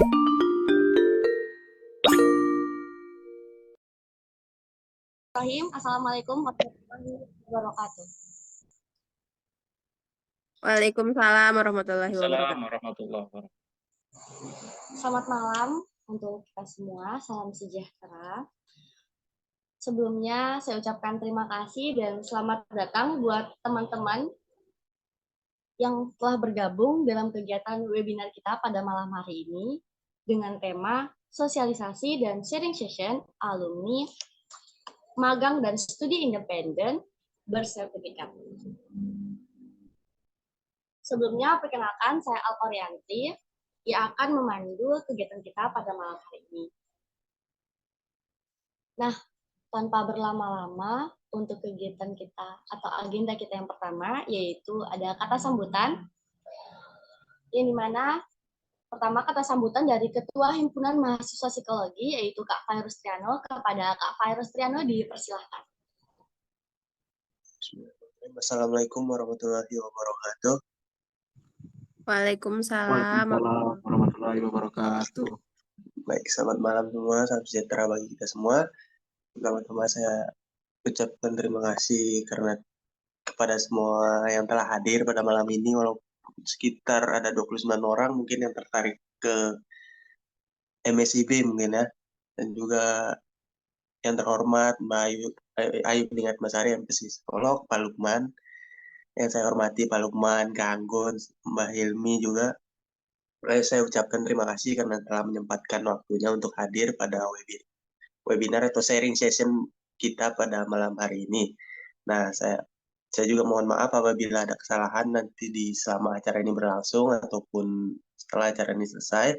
Assalamualaikum warahmatullahi wabarakatuh. Waalaikumsalam warahmatullahi wabarakatuh. Assalamualaikum warahmatullahi wabarakatuh. Selamat malam untuk kita semua, salam sejahtera. Sebelumnya saya ucapkan terima kasih dan selamat datang buat teman-teman yang telah bergabung dalam kegiatan webinar kita pada malam hari ini dengan tema sosialisasi dan sharing session alumni magang dan studi independen bersertifikat. Sebelumnya, perkenalkan saya Al-Orianti yang akan memandu kegiatan kita pada malam hari ini. Nah, tanpa berlama-lama, untuk kegiatan kita atau agenda kita yang pertama, yaitu ada kata sambutan, yang dimana pertama kata sambutan dari Ketua Himpunan Mahasiswa Psikologi, yaitu Kak Fairuz Triano. Kepada Kak Fairuz Triano, dipersilahkan. Assalamualaikum warahmatullahi wabarakatuh. Waalaikumsalam warahmatullahi wabarakatuh. Baik, selamat malam semua, salam sejahtera bagi kita semua. Pertama-tama saya ucapkan terima kasih karena kepada semua yang telah hadir pada malam ini, walaupun sekitar ada 29 orang mungkin yang tertarik ke MSIB mungkin ya, dan juga yang terhormat Mbak Ayu Ningat Masari, MPC Psikolog, Pak Lukman, yang saya hormati Pak Lukman, Kak Anggun, Mbak Hilmi juga. Saya ucapkan terima kasih karena telah menyempatkan waktunya untuk hadir pada webinar atau sharing session kita pada malam hari ini. Nah, saya juga mohon maaf apabila ada kesalahan nanti selama acara ini berlangsung ataupun setelah acara ini selesai.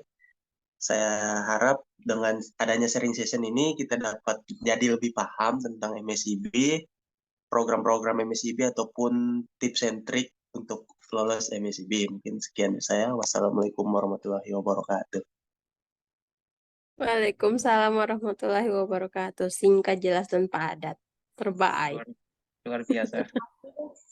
Saya harap dengan adanya sharing session ini kita dapat jadi lebih paham tentang MSIB, program-program MSIB ataupun tips and trick untuk lolos MSIB. Mungkin sekian dari saya. Wassalamualaikum warahmatullahi wabarakatuh. Waalaikumsalam warahmatullahi wabarakatuh. Singkat, jelas, dan padat. Terbaik. Luar biasa.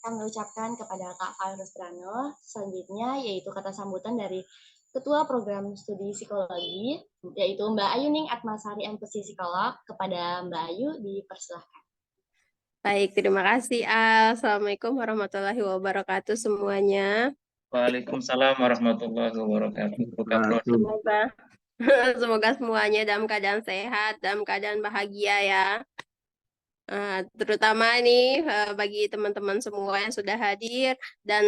Kami ucapkan kepada Kak Fairuz Triano. Selanjutnya yaitu kata sambutan dari Ketua Program Studi Psikologi, yaitu Mbak Ayu Ningat Masari, MPC Psikolog. Kepada Mbak Ayu, dipersilahkan. Baik, terima kasih Al. Assalamualaikum warahmatullahi wabarakatuh semuanya. Waalaikumsalam warahmatullahi wabarakatuh. Semoga semuanya dalam keadaan sehat, dalam keadaan bahagia ya. Terutama nih bagi teman-teman semua yang sudah hadir, dan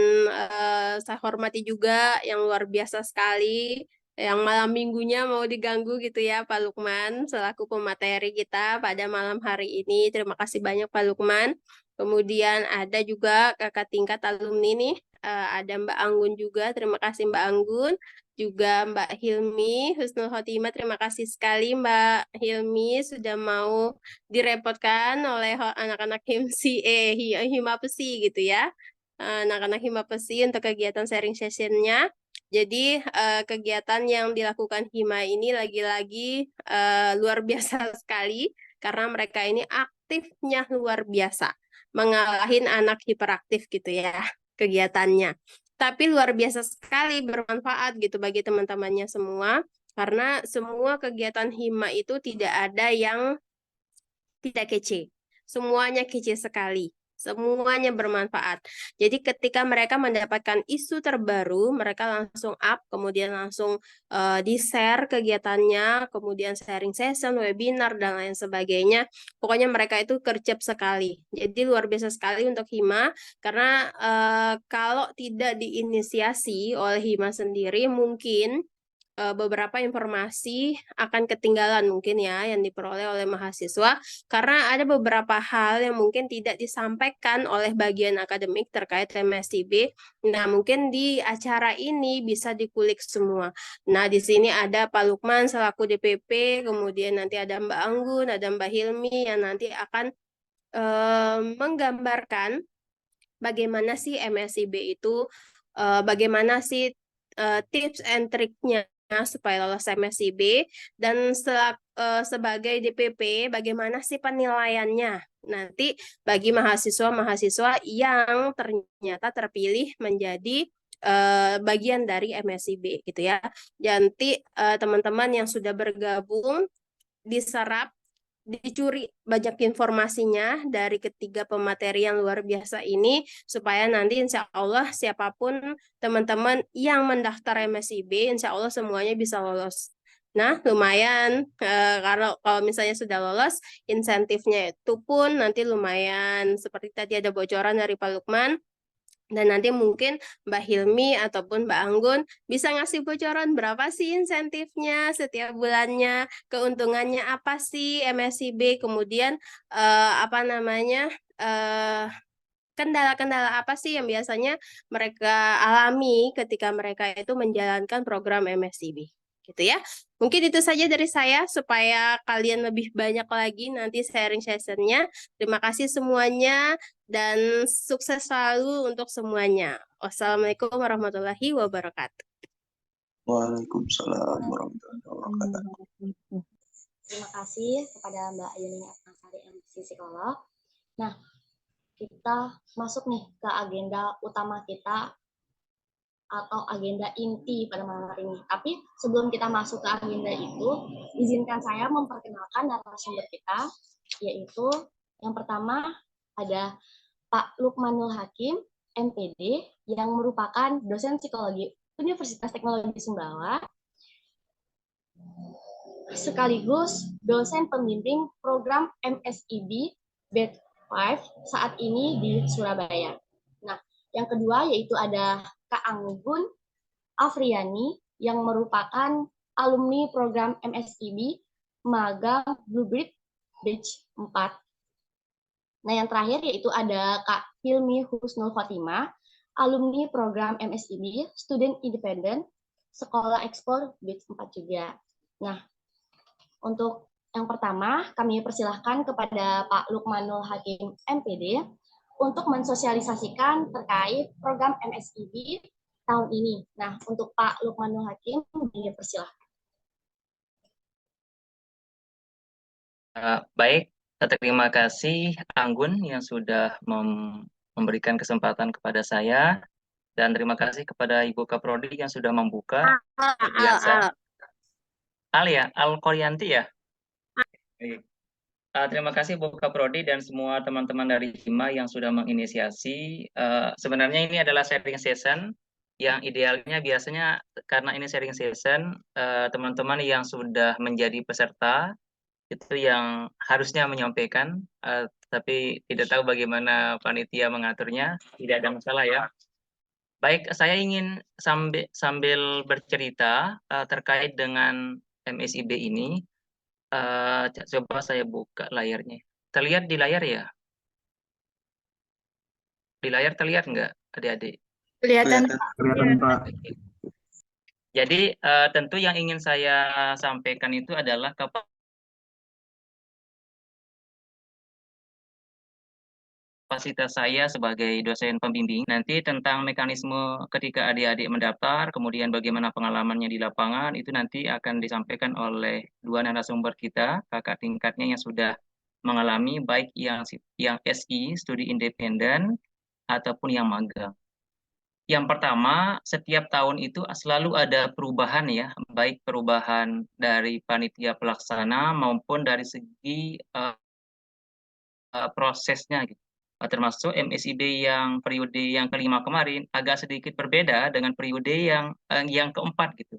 saya hormati juga yang luar biasa sekali yang malam minggunya mau diganggu gitu ya Pak Lukman selaku pemateri kita pada malam hari ini. Terima kasih banyak Pak Lukman. Kemudian ada juga kakak tingkat alumni nih, ada Mbak Anggun juga. Terima kasih Mbak Anggun. Juga Mbak Hilmi Husnul Khotimah. Terima kasih sekali Mbak Hilmi sudah mau direpotkan oleh anak-anak Himapesi gitu ya. Anak-anak Himapesi untuk kegiatan sharing sessionnya. Jadi kegiatan yang dilakukan Hima ini lagi-lagi luar biasa sekali karena mereka ini aktifnya luar biasa, mengalahin anak hiperaktif gitu ya kegiatannya. Tapi luar biasa sekali bermanfaat gitu bagi teman-temannya semua karena semua kegiatan Hima itu tidak ada yang tidak kece. Semuanya kece sekali. Semuanya bermanfaat. Jadi ketika mereka mendapatkan isu terbaru, mereka langsung up, kemudian langsung di-share kegiatannya, kemudian sharing session, webinar, dan lain sebagainya. Pokoknya mereka itu gercep sekali. Jadi luar biasa sekali untuk Hima, karena kalau tidak diinisiasi oleh Hima sendiri, mungkin beberapa informasi akan ketinggalan mungkin ya yang diperoleh oleh mahasiswa karena ada beberapa hal yang mungkin tidak disampaikan oleh bagian akademik terkait MSIB. Nah, mungkin di acara ini bisa dikulik semua. Nah, di sini ada Pak Lukman selaku DPP, kemudian nanti ada Mbak Anggun, ada Mbak Hilmi yang nanti akan menggambarkan bagaimana sih MSIB itu, bagaimana sih tips and triknya supaya lolos MSIB, dan sebagai DPP bagaimana sih penilaiannya nanti bagi mahasiswa-mahasiswa yang ternyata terpilih menjadi bagian dari MSIB gitu ya. Nanti teman-teman yang sudah bergabung diserap, dicuri banyak informasinya dari ketiga pemateri yang luar biasa ini, supaya nanti insya Allah siapapun teman-teman yang mendaftar MSIB, insya Allah semuanya bisa lolos. Nah, lumayan kalau misalnya sudah lolos, insentifnya itu pun nanti lumayan. Seperti tadi ada bocoran dari Pak Lukman. Dan nanti mungkin Mbak Hilmi ataupun Mbak Anggun bisa ngasih bocoran berapa sih insentifnya setiap bulannya, keuntungannya apa sih MSIB, kemudian apa namanya, kendala-kendala apa sih yang biasanya mereka alami ketika mereka itu menjalankan program MSIB. Gitu ya. Mungkin itu saja dari saya supaya kalian lebih banyak lagi nanti sharing sessionnya. Terima kasih semuanya dan sukses selalu untuk semuanya. Wassalamualaikum warahmatullahi wabarakatuh. Waalaikumsalam warahmatullahi wabarakatuh. Terima kasih kepada Mbak Yuni Asnasari, MC Psikolog. Nah, kita masuk nih ke agenda utama kita atau agenda inti pada malam hari ini. Tapi sebelum kita masuk ke agenda itu, izinkan saya memperkenalkan narasumber kita, yaitu yang pertama ada Pak Lukmanul Hakim, MPD, yang merupakan dosen psikologi Universitas Teknologi Sumbawa, sekaligus dosen pembimbing program MSIB Batch 5 saat ini di Surabaya. Nah, yang kedua yaitu ada Kak Anggun Afriani yang merupakan alumni program MSIB Magang Bluebird Batch 4. Nah, yang terakhir yaitu ada Kak Hilmi Husnul Khotimah, alumni program MSIB Student Independent Sekolah Ekspor Batch 4 juga. Nah, untuk yang pertama, kami persilahkan kepada Pak Lukmanul Hakim MPD untuk mensosialisasikan terkait program MSIB tahun ini. Nah, untuk Pak Lukmanul Hakim, dipersilahkan. Baik, terima kasih Anggun yang sudah memberikan kesempatan kepada saya, dan terima kasih kepada Ibu Kaprodi yang sudah membuka. Biasa. Al ya, Al Koryanti ya. Terima kasih Bu Kaprodi dan semua teman-teman dari HIMA yang sudah menginisiasi. Sebenarnya ini adalah sharing session yang idealnya biasanya karena ini sharing session, teman-teman yang sudah menjadi peserta itu yang harusnya menyampaikan, tapi tidak tahu bagaimana panitia mengaturnya, tidak ada masalah ya. Baik, saya ingin sambil bercerita terkait dengan MSIB ini. Coba saya buka layarnya. Terlihat di layar ya? Di layar terlihat nggak, adik-adik? Kelihatan. Kelihatan Pak. Jadi tentu yang ingin saya sampaikan itu adalah kapasitas saya sebagai dosen pembimbing, nanti tentang mekanisme ketika adik-adik mendaftar, kemudian bagaimana pengalamannya di lapangan, itu nanti akan disampaikan oleh dua narasumber kita, kakak tingkatnya yang sudah mengalami, baik yang SI, studi independen, ataupun yang magang. Yang pertama, setiap tahun itu selalu ada perubahan ya, baik perubahan dari panitia pelaksana maupun dari segi prosesnya gitu. Termasuk MSIB yang periode yang kelima kemarin agak sedikit berbeda dengan periode yang keempat gitu.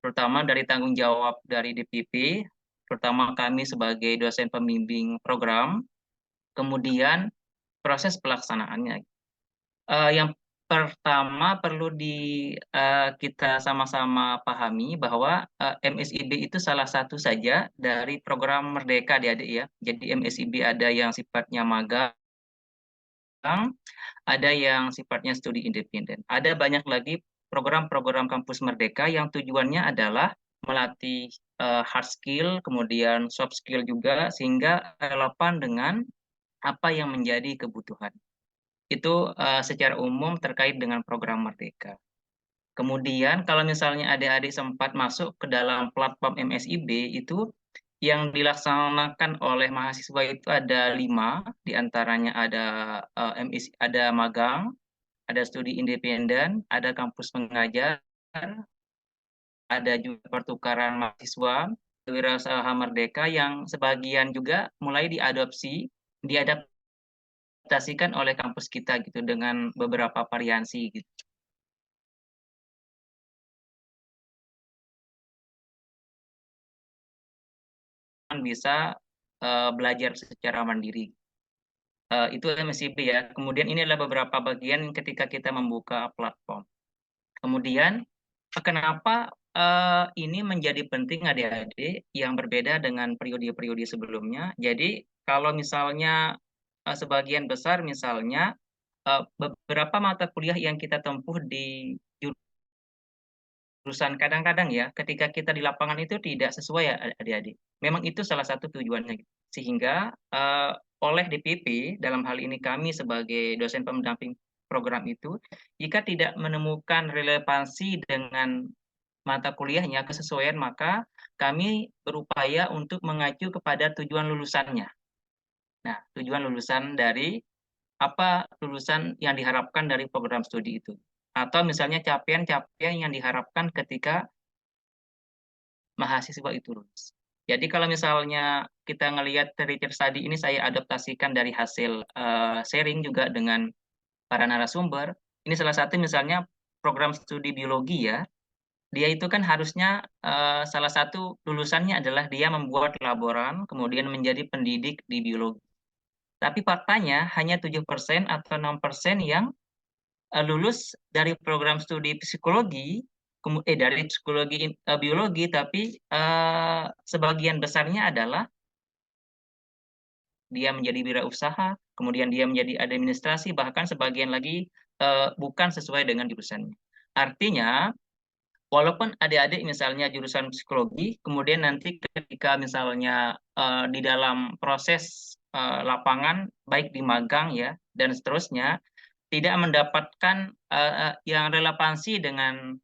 Terutama dari tanggung jawab dari DPP, terutama kami sebagai dosen pembimbing program, kemudian proses pelaksanaannya. Yang pertama perlu kita sama-sama pahami bahwa MSIB itu salah satu saja dari program Merdeka adik-adik ya. Jadi MSIB ada yang sifatnya magang, ada yang sifatnya studi independen. Ada banyak lagi program-program kampus Merdeka yang tujuannya adalah melatih hard skill, kemudian soft skill juga, sehingga relevan dengan apa yang menjadi kebutuhan. Itu secara umum terkait dengan program Merdeka. Kemudian kalau misalnya adik-adik sempat masuk ke dalam platform MSIB, itu yang dilaksanakan oleh mahasiswa itu ada 5, diantaranya ada ada magang, ada studi independen, ada kampus mengajar, ada juga pertukaran mahasiswa, wirausaha merdeka yang sebagian juga mulai diadaptasikan oleh kampus kita gitu dengan beberapa variasi gitu. Bisa belajar secara mandiri. Itu MSIP ya. Kemudian ini adalah beberapa bagian ketika kita membuka platform. Kemudian kenapa ini menjadi penting adik-adik yang berbeda dengan periode-periode sebelumnya. Jadi kalau misalnya sebagian besar misalnya beberapa mata kuliah yang kita tempuh di jurusan kadang-kadang ya ketika kita di lapangan itu tidak sesuai ya adik-adik. Memang itu salah satu tujuannya. Sehingga oleh DPP dalam hal ini kami sebagai dosen pendamping program itu jika tidak menemukan relevansi dengan mata kuliahnya kesesuaian maka kami berupaya untuk mengacu kepada tujuan lulusannya. Nah, tujuan lulusan dari apa lulusan yang diharapkan dari program studi itu. Atau misalnya capaian-capaian yang diharapkan ketika mahasiswa itu lulus. Jadi kalau misalnya kita ngelihat dari case study ini saya adaptasikan dari hasil sharing juga dengan para narasumber. Ini salah satu misalnya program studi biologi ya. Dia itu kan harusnya salah satu lulusannya adalah dia membuat laboran, kemudian menjadi pendidik di biologi. Tapi faktanya hanya 7% atau 6% yang lulus dari program studi psikologi, dari psikologi biologi, tapi sebagian besarnya adalah dia menjadi wirausaha, kemudian dia menjadi administrasi, bahkan sebagian lagi bukan sesuai dengan jurusannya. Artinya, walaupun adik-adik misalnya jurusan psikologi, kemudian nanti ketika misalnya di dalam proses lapangan, baik di magang ya, dan seterusnya, tidak mendapatkan yang relevansi dengan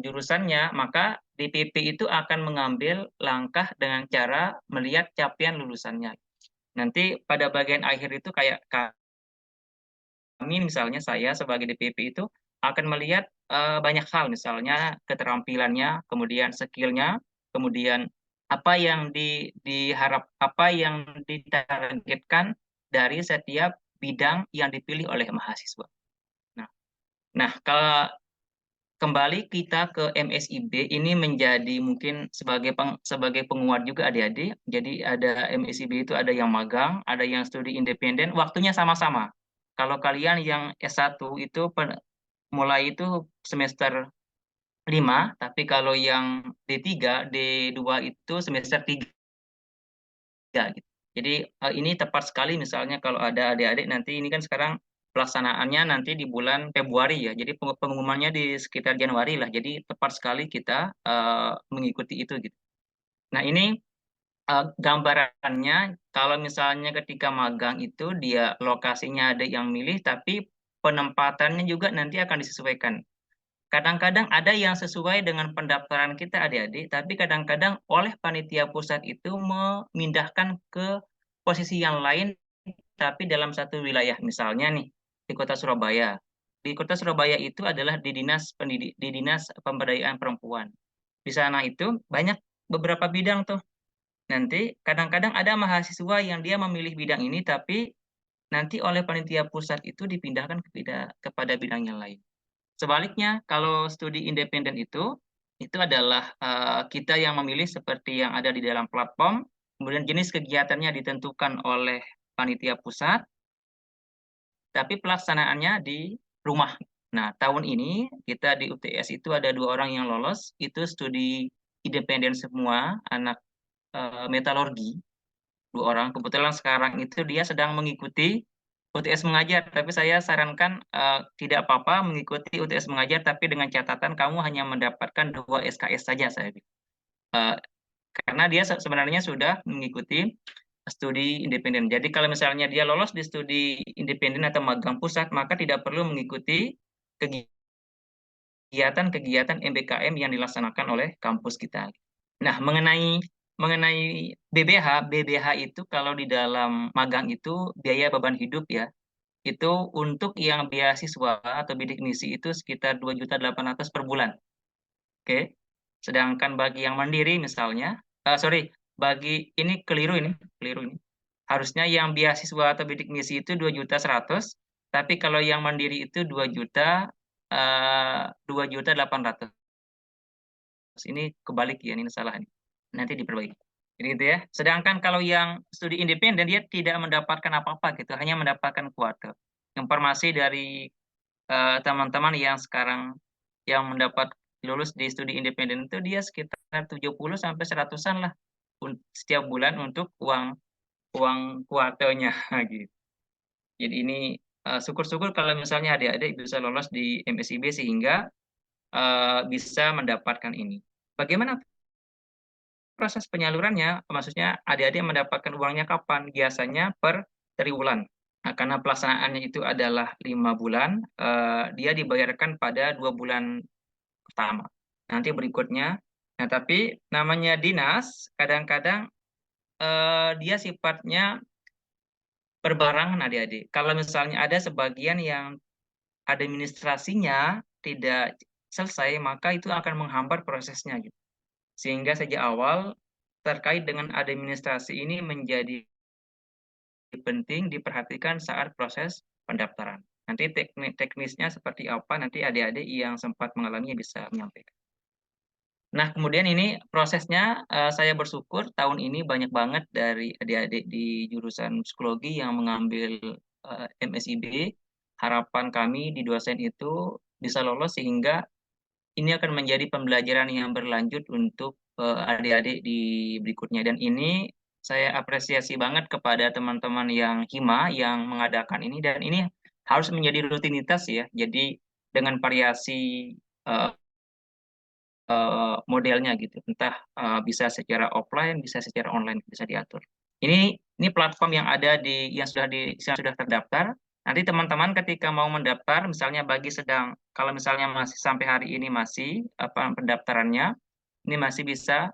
jurusannya, maka DPP itu akan mengambil langkah dengan cara melihat capaian lulusannya. Nanti pada bagian akhir itu kayak kami misalnya saya sebagai DPP itu akan melihat banyak hal misalnya keterampilannya, kemudian skillnya, kemudian apa yang ditargetkan dari setiap bidang yang dipilih oleh mahasiswa. Nah, kalau kembali kita ke MSIB ini menjadi mungkin sebagai penguat juga adik-adik. Jadi ada MSIB itu ada yang magang, ada yang studi independen, waktunya sama-sama. Kalau kalian yang S1 itu mulai itu semester 5, tapi kalau yang D3, D2 itu semester 3 gitu. Jadi ini tepat sekali misalnya kalau ada adik-adik nanti ini kan sekarang pelaksanaannya nanti di bulan Februari ya. Jadi pengumumannya di sekitar Januari lah. Jadi tepat sekali kita mengikuti itu gitu. Nah, ini gambarannya kalau misalnya ketika magang itu dia lokasinya ada yang milih tapi penempatannya juga nanti akan disesuaikan. Kadang-kadang ada yang sesuai dengan pendaftaran kita adik-adik, tapi kadang-kadang oleh panitia pusat itu memindahkan ke posisi yang lain, tapi dalam satu wilayah. Misalnya nih, di kota Surabaya. Di kota Surabaya itu adalah di Dinas Pemberdayaan Perempuan. Di sana itu banyak beberapa bidang tuh. Nanti kadang-kadang ada mahasiswa yang dia memilih bidang ini, tapi nanti oleh panitia pusat itu dipindahkan kepada bidang yang lain. Sebaliknya, kalau studi independen itu adalah kita yang memilih seperti yang ada di dalam platform, kemudian jenis kegiatannya ditentukan oleh panitia pusat, tapi pelaksanaannya di rumah. Nah, tahun ini kita di UTS itu ada 2 orang yang lolos, itu studi independen semua, anak metalurgi, 2 orang. Kebetulan sekarang itu dia sedang mengikuti UTS mengajar, tapi saya sarankan tidak apa-apa mengikuti UTS mengajar, tapi dengan catatan kamu hanya mendapatkan 2 SKS saja saya. Karena dia sebenarnya sudah mengikuti studi independen. Jadi kalau misalnya dia lolos di studi independen atau magang pusat, maka tidak perlu mengikuti kegiatan-kegiatan MBKM yang dilaksanakan oleh kampus kita. Nah, mengenai BBH itu kalau di dalam magang itu biaya beban hidup ya. itu untuk yang beasiswa atau bidik misi itu sekitar 2.800.000 per bulan. Oke. Sedangkan bagi yang mandiri misalnya, sorry, bagi ini keliru ini. Harusnya yang beasiswa atau bidik misi itu 2.100.000, tapi kalau yang mandiri itu 2.800.000. Ini kebalik ya, ini salah nih. Nanti diperbaiki. Jadi gitu ya. Sedangkan kalau yang studi independen dia tidak mendapatkan apa-apa gitu, hanya mendapatkan kuota. Informasi dari teman-teman yang sekarang yang mendapat lulus di studi independen itu dia sekitar 70 sampai 100-an lah setiap bulan untuk uang kuotanya gitu. Jadi ini syukur-syukur kalau misalnya adik-adik bisa lolos di MSIB sehingga bisa mendapatkan ini. Bagaimana proses penyalurannya? Maksudnya adik-adik mendapatkan uangnya kapan? Biasanya per triwulan. Nah, karena pelaksanaannya itu adalah 5 bulan, dia dibayarkan pada 2 bulan pertama. Nanti berikutnya, nah tapi namanya dinas, kadang-kadang dia sifatnya berbarengan adik-adik. Kalau misalnya ada sebagian yang administrasinya tidak selesai, maka itu akan menghambat prosesnya gitu. Sehingga sejak awal terkait dengan administrasi ini menjadi penting diperhatikan saat proses pendaftaran. Nanti teknisnya seperti apa, nanti adik-adik yang sempat mengalaminya bisa menyampaikan. Nah, kemudian ini prosesnya, saya bersyukur tahun ini banyak banget dari adik-adik di jurusan psikologi yang mengambil MSIB. Harapan kami di dosen itu bisa lolos sehingga ini akan menjadi pembelajaran yang berlanjut untuk adik-adik di berikutnya. Dan ini saya apresiasi banget kepada teman-teman yang hima yang mengadakan ini, dan ini harus menjadi rutinitas ya. Jadi dengan variasi modelnya gitu, entah bisa secara offline, bisa secara online, bisa diatur. Ini platform yang ada yang sudah terdaftar. Nanti teman-teman ketika mau mendaftar, misalnya kalau misalnya masih sampai hari ini masih pendaftarannya, ini masih bisa,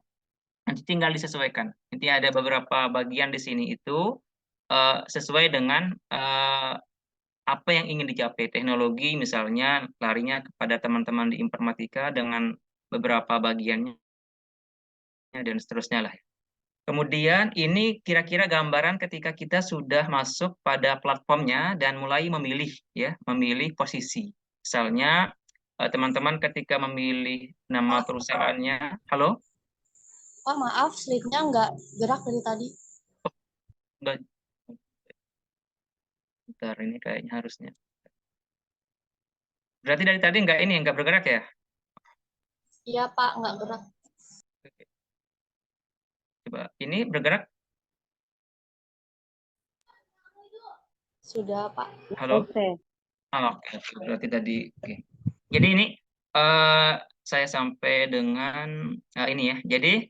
nanti tinggal disesuaikan. Nanti ada beberapa bagian di sini itu sesuai dengan apa yang ingin dicapai. Teknologi misalnya larinya kepada teman-teman di informatika dengan beberapa bagiannya dan seterusnya lah. Kemudian ini kira-kira gambaran ketika kita sudah masuk pada platformnya dan mulai memilih posisi. Misalnya teman-teman ketika memilih nama perusahaannya, halo? Pak, maaf, slide-nya nggak gerak dari tadi. Enggak. Bentar, ini kayaknya harusnya. Berarti dari tadi nggak bergerak ya? Iya, Pak, nggak gerak. Coba, ini bergerak? Sudah, Pak. Halo? Oke. Berarti tadi, oke. Jadi ini saya sampai dengan ini ya. Jadi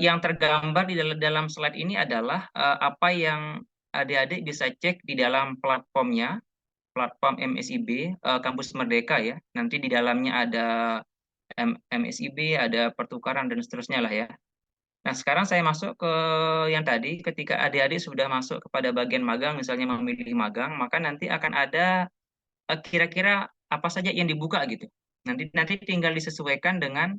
yang tergambar di dalam slide ini adalah apa yang adik-adik bisa cek di dalam platformnya, platform MSIB Kampus Merdeka ya. Nanti di dalamnya ada MSIB, ada pertukaran dan seterusnya lah ya. Nah, sekarang saya masuk ke yang tadi, ketika adik-adik sudah masuk kepada bagian magang, misalnya memilih magang, maka nanti akan ada kira-kira apa saja yang dibuka gitu. Nanti tinggal disesuaikan dengan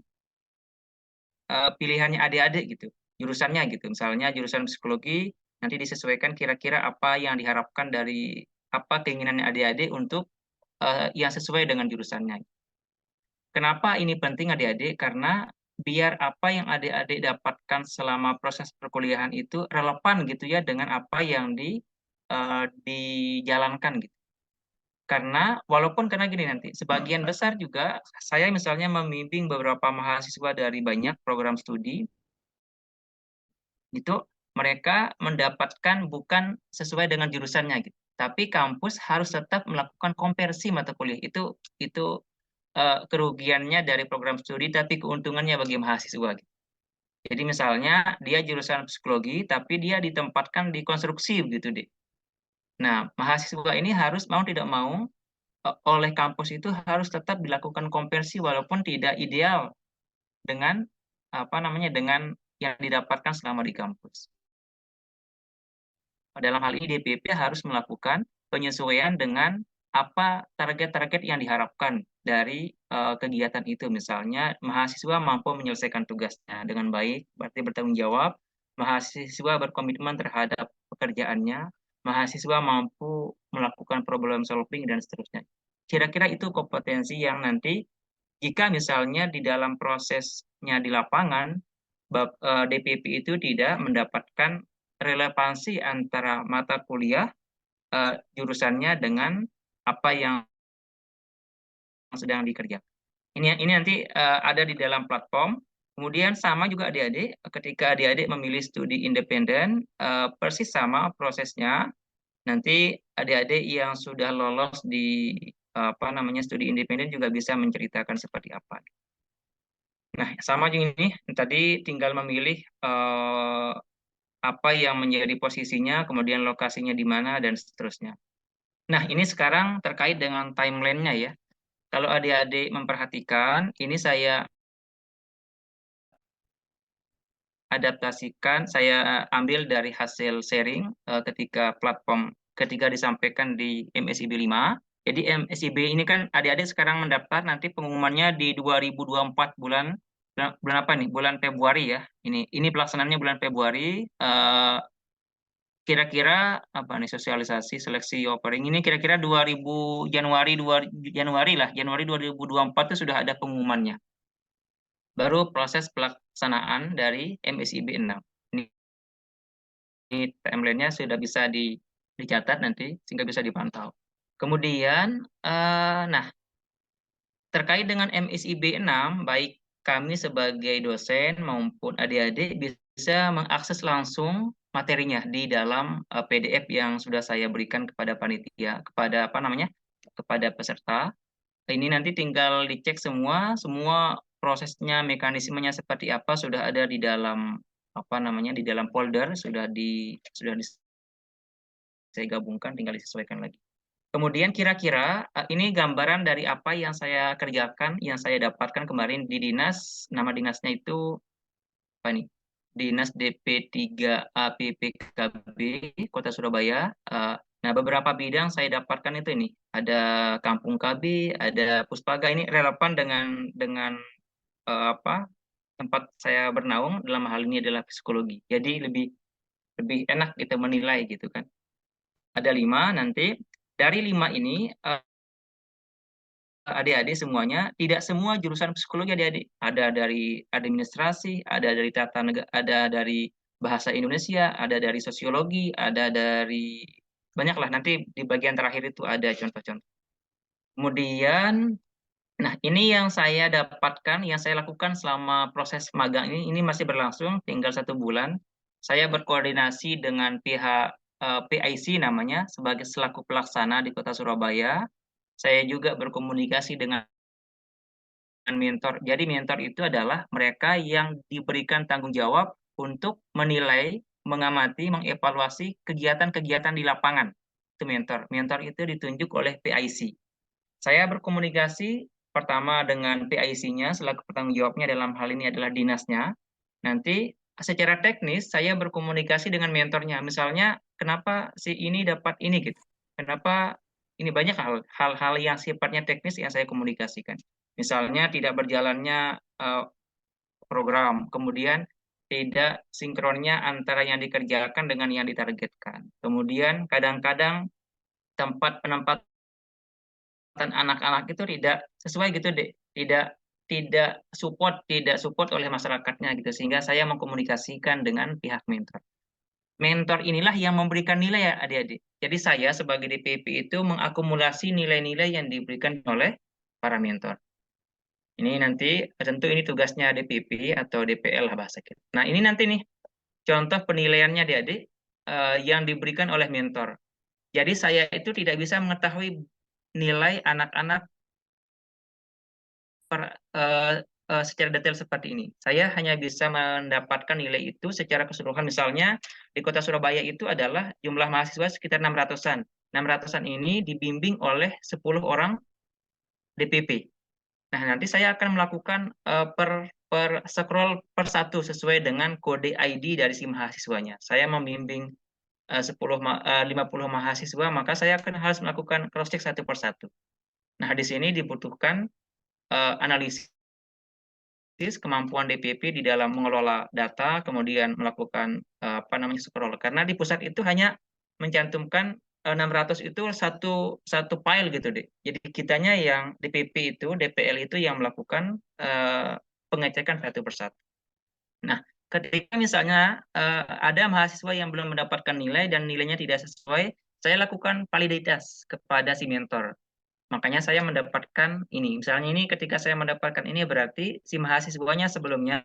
pilihannya adik-adik gitu, jurusannya gitu. Misalnya jurusan psikologi, nanti disesuaikan kira-kira apa yang diharapkan dari apa keinginannya adik-adik untuk yang sesuai dengan jurusannya. Kenapa ini penting adik-adik? Karena biar apa yang adik-adik dapatkan selama proses perkuliahan itu relevan gitu ya dengan apa yang dijalankan gitu. Karena karena gini nanti, sebagian besar juga saya misalnya membimbing beberapa mahasiswa dari banyak program studi, itu mereka mendapatkan bukan sesuai dengan jurusannya gitu. Tapi kampus harus tetap melakukan konversi mata kuliah. Itu kerugiannya dari program studi, tapi keuntungannya bagi mahasiswa gitu. Jadi misalnya dia jurusan psikologi, tapi dia ditempatkan di konstruksi gitu deh. Nah, mahasiswa ini harus mau tidak mau oleh kampus itu harus tetap dilakukan konversi walaupun tidak ideal dengan dengan yang didapatkan selama di kampus. Dalam hal ini DPP harus melakukan penyesuaian dengan apa target-target yang diharapkan dari kegiatan itu. Misalnya mahasiswa mampu menyelesaikan tugasnya dengan baik, berarti bertanggung jawab, mahasiswa berkomitmen terhadap pekerjaannya, mahasiswa mampu melakukan problem solving, dan seterusnya. Kira-kira itu kompetensi yang nanti jika misalnya di dalam prosesnya di lapangan, DPP itu tidak mendapatkan relevansi antara mata kuliah jurusannya dengan apa yang sedang dikerjakan. Ini nanti ada di dalam platform. Kemudian sama juga adik-adik, ketika adik-adik memilih studi independen, persis sama prosesnya. Nanti adik-adik yang sudah lolos di studi independen juga bisa menceritakan seperti apa. Nah, sama juga ini tadi tinggal memilih apa yang menjadi posisinya, kemudian lokasinya di mana, dan seterusnya. Nah, ini sekarang terkait dengan timeline-nya ya. Kalau adik-adik memperhatikan, ini saya adaptasikan, saya ambil dari hasil sharing ketika disampaikan di MSIB 5. Jadi MSIB ini kan adik-adik sekarang mendaftar, nanti pengumumannya di 2024 bulan apa nih? Bulan Februari ya. Ini pelaksanaannya bulan Februari. Kira-kira apa nih sosialisasi seleksi offering ini kira-kira Januari 2024 itu sudah ada pengumumannya. Baru proses pelaksanaan dari MSIB 6. Ini timeline-nya sudah bisa dicatat nanti sehingga bisa dipantau. Kemudian nah terkait dengan MSIB 6, baik kami sebagai dosen maupun adik-adik bisa mengakses langsung materinya di dalam PDF yang sudah saya berikan kepada panitia, kepada peserta. Ini nanti tinggal dicek semua prosesnya, mekanismenya seperti apa sudah ada di dalam di dalam folder, sudah saya gabungkan, tinggal disesuaikan lagi. Kemudian kira-kira ini gambaran dari apa yang saya kerjakan, yang saya dapatkan kemarin di dinas. Nama dinasnya itu apa nih? Dinas DP3A PPKB Kota Surabaya. Nah, beberapa bidang saya dapatkan itu ini. Ada Kampung KB, ada Puspaga. Ini relevan dengan tempat saya bernaung, dalam hal ini adalah psikologi. Jadi lebih enak kita menilai gitu kan. Ada 5 nanti. Dari 5 ini adik-adik semuanya, tidak semua jurusan psikologi adik-adik. Ada dari administrasi, ada dari tata negara, ada dari bahasa Indonesia, ada dari sosiologi, ada dari banyaklah. Nanti di bagian terakhir itu ada contoh-contoh. Kemudian, nah ini yang saya dapatkan, yang saya lakukan selama proses magang ini masih berlangsung, tinggal 1 bulan. Saya berkoordinasi dengan pihak PIC namanya, sebagai selaku pelaksana di Kota Surabaya. Saya juga berkomunikasi dengan mentor. Jadi mentor itu adalah mereka yang diberikan tanggung jawab untuk menilai, mengamati, mengevaluasi kegiatan-kegiatan di lapangan. Itu mentor. Mentor itu ditunjuk oleh PIC. Saya berkomunikasi pertama dengan PIC-nya, selaku penanggung jawabnya dalam hal ini adalah dinasnya. Nanti secara teknis saya berkomunikasi dengan mentornya. Misalnya, kenapa si ini dapat ini gitu? Kenapa ini banyak hal-hal yang sifatnya teknis yang saya komunikasikan. Misalnya tidak berjalannya program, kemudian tidak sinkronnya antara yang dikerjakan dengan yang ditargetkan. Kemudian kadang-kadang tempat penempatan anak-anak itu tidak sesuai gitu deh, tidak support oleh masyarakatnya gitu, sehingga saya mengkomunikasikan dengan pihak mentor. Mentor inilah yang memberikan nilai ya adik-adik. Jadi saya sebagai DPP itu mengakumulasi nilai-nilai yang diberikan oleh para mentor. Ini nanti tentu ini tugasnya DPP atau DPL lah bahasa kita. Nah ini nanti nih contoh penilaiannya adik-adik yang diberikan oleh mentor. Jadi saya itu tidak bisa mengetahui nilai anak-anak secara detail seperti ini. Saya hanya bisa mendapatkan nilai itu secara keseluruhan. Misalnya di Kota Surabaya itu adalah jumlah mahasiswa sekitar 600-an. 600-an ini dibimbing oleh 10 orang DPP. Nah, nanti saya akan melakukan per scroll per satu sesuai dengan kode ID dari si mahasiswanya. Saya membimbing 50 mahasiswa, maka saya akan harus melakukan cross check satu persatu. Nah, di sini dibutuhkan analisis kemampuan DPP di dalam mengelola data, kemudian melakukan scroll. Karena di pusat itu hanya mencantumkan 600 itu satu file gitu deh. Jadi kitanya yang DPP itu, DPL itu yang melakukan pengecekan satu persatu. Nah, ketika misalnya ada mahasiswa yang belum mendapatkan nilai dan nilainya tidak sesuai, saya lakukan validitas kepada si mentor. Makanya saya mendapatkan ini. Misalnya ini ketika saya mendapatkan ini berarti si mahasiswanya sebelumnya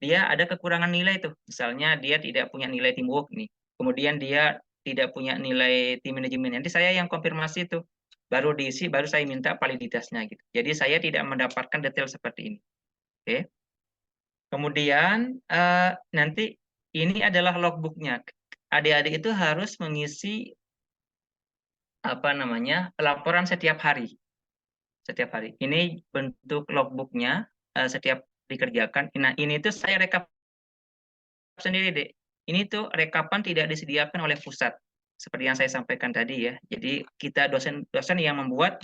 dia ada kekurangan nilai tuh. Misalnya dia tidak punya nilai teamwork nih. Kemudian dia tidak punya nilai tim manajemen. Nanti saya yang konfirmasi tuh. Baru diisi, baru saya minta validitasnya gitu. Jadi saya tidak mendapatkan detail seperti ini. Oke. Kemudian nanti ini adalah logbooknya. Adik-adik itu harus mengisi laporan setiap hari. Setiap hari. Ini bentuk logbooknya setiap dikerjakan. Nah, ini tuh saya rekap sendiri, Dek. Ini tuh rekapan tidak disediakan oleh pusat. Seperti yang saya sampaikan tadi ya. Jadi kita dosen-dosen yang membuat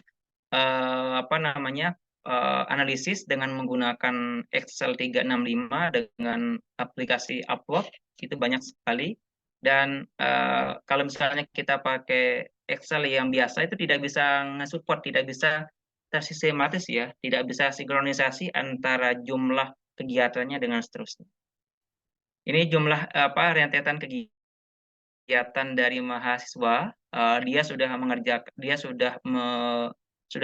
analisis dengan menggunakan Excel 365 dengan aplikasi Upwork itu banyak sekali. Dan kalau misalnya kita pakai Excel yang biasa itu tidak bisa nge-support, tidak bisa tersistematis ya, tidak bisa sinkronisasi antara jumlah kegiatannya dengan seterusnya. Ini jumlah rentetan kegiatan dari mahasiswa, dia sudah mengerjakan, dia sudah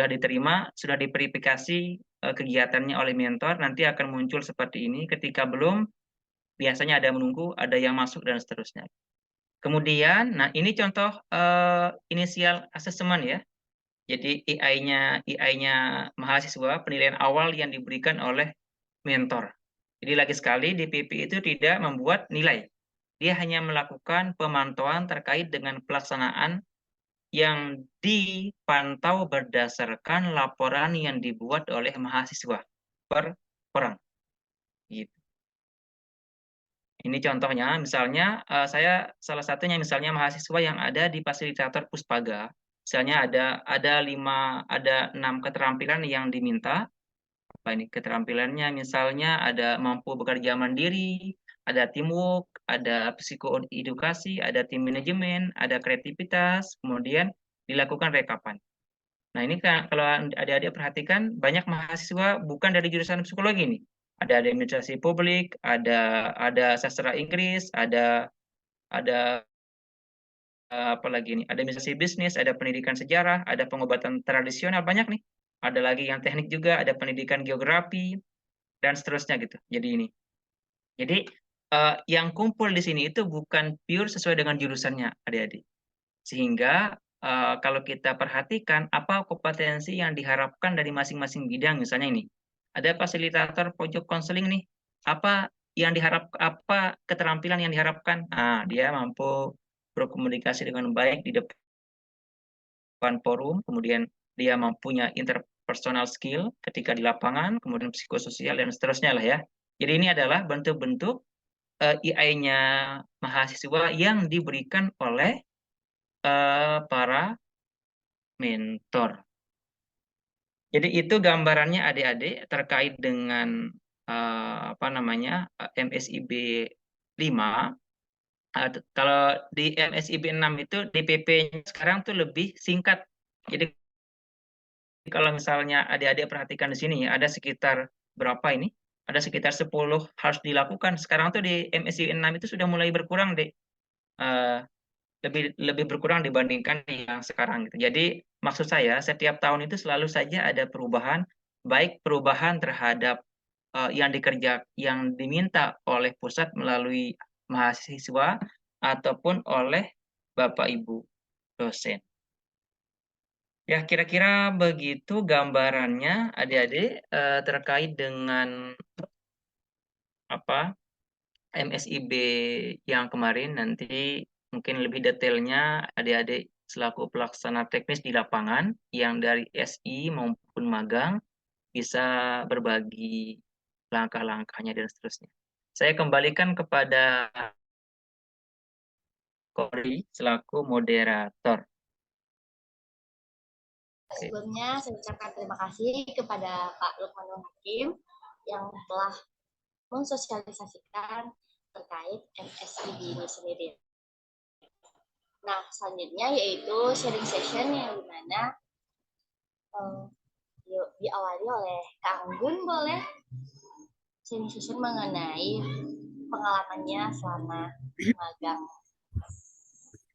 diterima, sudah diverifikasi kegiatannya oleh mentor, nanti akan muncul seperti ini. Ketika belum, biasanya ada menunggu, ada yang masuk dan seterusnya. Kemudian, nah ini contoh inisial assessment ya. Jadi EI-nya mahasiswa, penilaian awal yang diberikan oleh mentor. Jadi lagi sekali DPP itu tidak membuat nilai. Dia hanya melakukan pemantauan terkait dengan pelaksanaan yang dipantau berdasarkan laporan yang dibuat oleh mahasiswa per orang. Gitu. Ini contohnya, misalnya saya salah satunya misalnya mahasiswa yang ada di fasilitator Puspaga. Misalnya ada 6 keterampilan yang diminta. Apa ini keterampilannya? Misalnya ada mampu bekerja mandiri, ada teamwork, ada psikoedukasi, ada tim manajemen, ada kreativitas, kemudian dilakukan rekapan. Nah ini kan kalau adik-adik perhatikan banyak mahasiswa bukan dari jurusan psikologi nih. Ada administrasi publik, ada sastra Inggris, ada apa lagi nih? Ada administrasi bisnis, ada pendidikan sejarah, ada pengobatan tradisional, banyak nih. Ada lagi yang teknik juga, ada pendidikan geografi dan seterusnya gitu. Jadi ini. Jadi yang kumpul di sini itu bukan pure sesuai dengan jurusannya, adik-adik. Sehingga kalau kita perhatikan apa kompetensi yang diharapkan dari masing-masing bidang, misalnya ini. Ada fasilitator pojok konseling nih. Apa keterampilan yang diharapkan? Nah, dia mampu berkomunikasi dengan baik di depan forum, kemudian dia mempunyai interpersonal skill ketika di lapangan, kemudian psikososial dan seterusnya lah ya. Jadi ini adalah bentuk-bentuk EI-nya mahasiswa yang diberikan oleh para mentor. Jadi itu gambarannya adik-adik terkait dengan MSIB 5. Kalau di MSIB 6 itu DPP-nya sekarang tuh lebih singkat. Jadi kalau misalnya adik-adik perhatikan di sini ada sekitar berapa ini? Ada sekitar 10 harus dilakukan. Sekarang tuh di MSIB 6 itu sudah mulai berkurang deh. Lebih berkurang dibandingkan yang sekarang gitu. Jadi maksud saya setiap tahun itu selalu saja ada perubahan, baik perubahan terhadap yang diminta oleh pusat melalui mahasiswa ataupun oleh Bapak Ibu dosen. Ya kira-kira begitu gambarannya adik-adik terkait dengan MSIB yang kemarin. Nanti mungkin lebih detailnya adik-adik selaku pelaksana teknis di lapangan yang dari SI maupun magang bisa berbagi langkah-langkahnya dan seterusnya. Saya kembalikan kepada Kori selaku moderator. Sebelumnya saya ucapkan terima kasih kepada Pak Lukmanul Hakim yang telah mensosialisasikan terkait MSIB ini sendiri. Nah, selanjutnya yaitu sharing session yang dimana diawali oleh Kak Anggun, boleh sharing session mengenai pengalamannya selama magang.